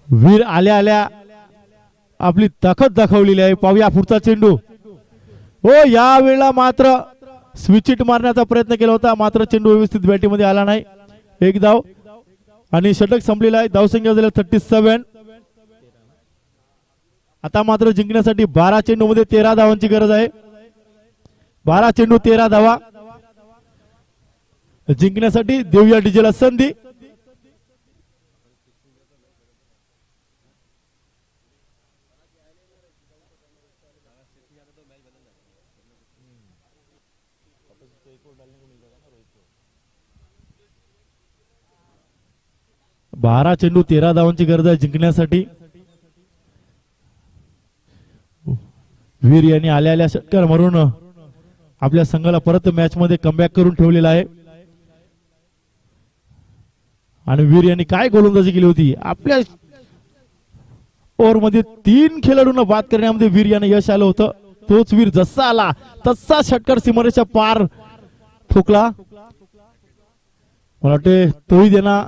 वीर आल्या आल्या आपली ताकद दाखवलेली आहे. पाहूया पुढचा चेंडू. हो, या वेळेला मात्र स्विचिट मारण्याचा प्रयत्न केला होता, मात्र चेंडू व्यवस्थित बॅटीमध्ये आला नाही. 1 धाव आणि षटक संपलेला आहे. धावसंख्या झाली 37. आता मात्र जिंकण्यासाठी 12 चेंडू मध्ये 13 धावांची गरज आहे. 12 चेंडू 13 धावा जिंकण्यासाठी देऊया डीजेला संधी. बारा चेंडू 13 धावांची गरज आहे जिंकण्यासाठी. वीर यांनी आल्या आल्या षटकार मारून आपल्या संघाला परत मॅच मध्ये कमबॅक करून ठेवलेला आहे. आणि वीर यांनी काय गोलंदाजी केली होती. आपल्या ओव्हर मध्ये 3 खेळाडूंना बाद करण्यामध्ये वीर यांना यश आलं होतं. तोच वीर जसा आला तसा षटकार सीमारेषा पार ठोकला. मला वाटते तोही यांना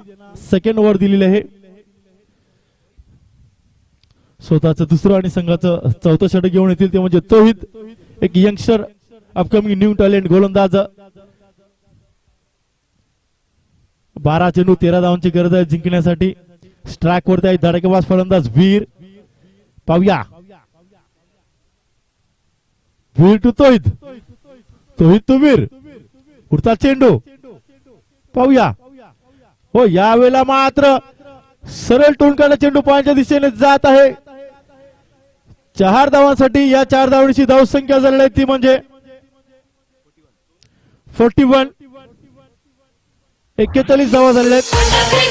सेकंड ओव्हर दिलेली आहे. स्वतःचं दुसरं आणि संघाचं चौथं षटक घेऊन येतील ते म्हणजे तोहिद, एक यंगस्टर अपकमिंग न्यू टॅलेंट गोलंदाज. 12 चेंडू 13 धावांची गरज आहे जिंकण्यासाठी. स्ट्राईक वरती आहे धडाकेबाज फलंदाज वीर. पाहूया वीर टू तोहिद, तोहिद टू वीर. पुढचा चेंडू पाहूया. हो यावेळेला मात्र सरळ टोनकाला चेंडू पाण्याच्या दिशेने जात आहे. 4 धावांसाठी या 4 धावांची धावसंख्या झालेली आहे ती म्हणजे 41. 41 धावा झालेल्या आहेत.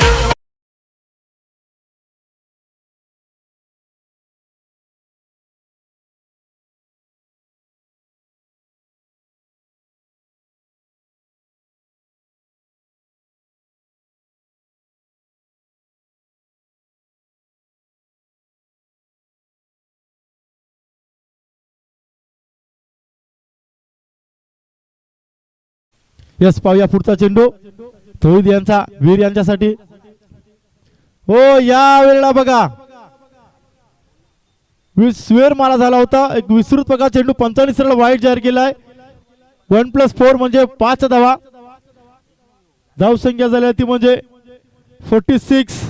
यस पाहूया पुढचा चेंडू तोहिद यांचा वीर यांच्यासाठी. हो या वेळेला बघा स्वेर मारा झाला होता. एक विस्तृत प्रकार चेंडू 45 रन वाईट जाहीर केलाय. 1+4 म्हणजे 5 धावा. धावसंख्या झाली ती म्हणजे 46.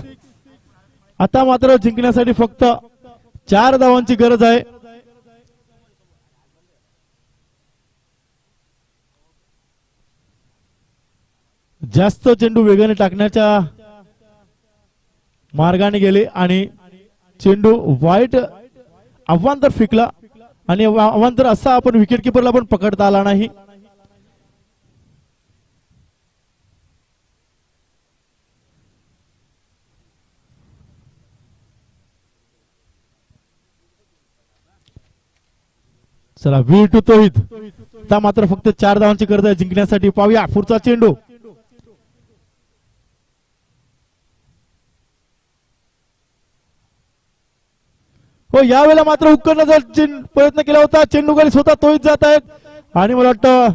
आता मात्र जिंकण्यासाठी फक्त 4 धावांची गरज आहे. जास्त चेंडू वेगाने टाकण्याच्या मार्गाने गेले आणि चेंडू वाईट अवांतर फेकला आणि अवांतर असा आपण विकेट किपरला पण पकडता आला नाही. चला वीर टू तोहिद. आता मात्र फक्त 4 धावांची गरज आहे जिंकण्यासाठी. पाहूया पुढचा चेंडू. हो यावेळेला मात्र उकरण्याचा प्रयत्न केला होता. चेंडू खाली स्वतः तोहिद जात आहेत आणि मला वाटतं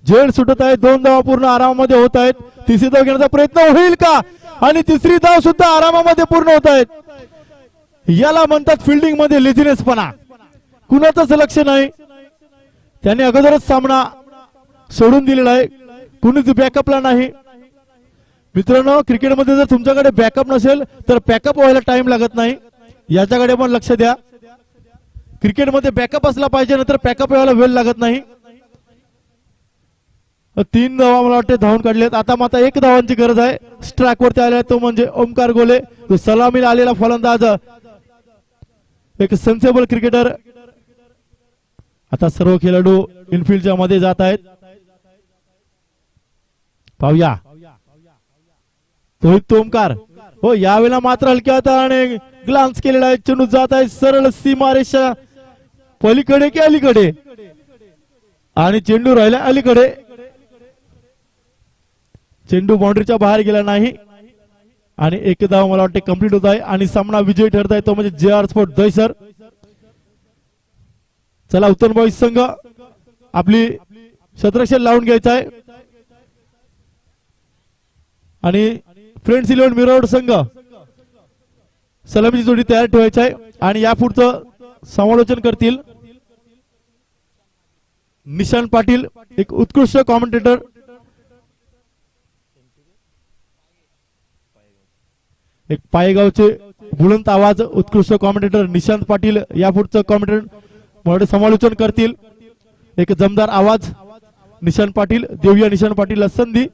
झेड सुटत आहे. 2 धावा पूर्ण आरामामध्ये होत आहेत. तिसरी धाव घेण्याचा प्रयत्न होईल का आणि तिसरी धाव सुद्धा आरामामध्ये पूर्ण होत आहेत. याला म्हणतात फिल्डिंग मध्ये लेझिनेसपणा. कुणाचंच लक्ष नाही. त्याने अगोदरच सामना सोडून दिलेला आहे. कुणीच बॅकअपला नाही. मित्रांनो क्रिकेटमध्ये जर तुमच्याकडे बॅकअप नसेल तर पॅकअप व्हायला टाइम लागत नाही. याच्याकडे पण लक्ष द्या. क्रिकेटमध्ये बॅकअप असला पाहिजे नंतर पॅकअप व्हायला वेळ लागत नाही. 3 धावा मला वाटते धावून काढलेत. आता मात्र 1 धावांची गरज आहे. स्ट्राईक वरती आलेला तो म्हणजे ओमकार गोले. तो सलामीला आलेला फलंदाज, एक सेन्सेबल क्रिकेटर. आता सर्व खेळाडू इनफिल्डच्या मध्ये जात आहेत. पाहूया तोहिद तो ओमकार. हो यावेळेला मात्र हलक्या हाताने ग्लान्स केलेला आहे. चेंडू जात आहे सरळ सीमारेषा पलीकडे की अलीकडे आणि चेंडू राहिला अलीकडे. चेंडू बाउंड्रीच्या बाहेर गेला नाही आणि 1 धाव मला वाटते कंप्लीट होत आहे आणि सामना विजयी ठरत आहे तो म्हणजे JR स्पोर्ट दहिसर. चला उत्तर बॉईज संघ आपली शतरक्षण लावून घ्यायचा आहे आणि फ्रेंड्स 11 मिरवड संघ सलामीची जोडी तयार ठेवायची आहे. आणि यापुढचं समालोचन करतील निशांत पाटील, एक उत्कृष्ट कॉमेंटेटर. एक पायगावचे बुलंद आवाज उत्कृष्ट कॉमेंटेटर निशांत पाटील यापुढचं कॉमेंटेटर समालोचन करतील. एक जमदार आवाज निशांत पाटील. देऊया निशांत पाटीलला संधी.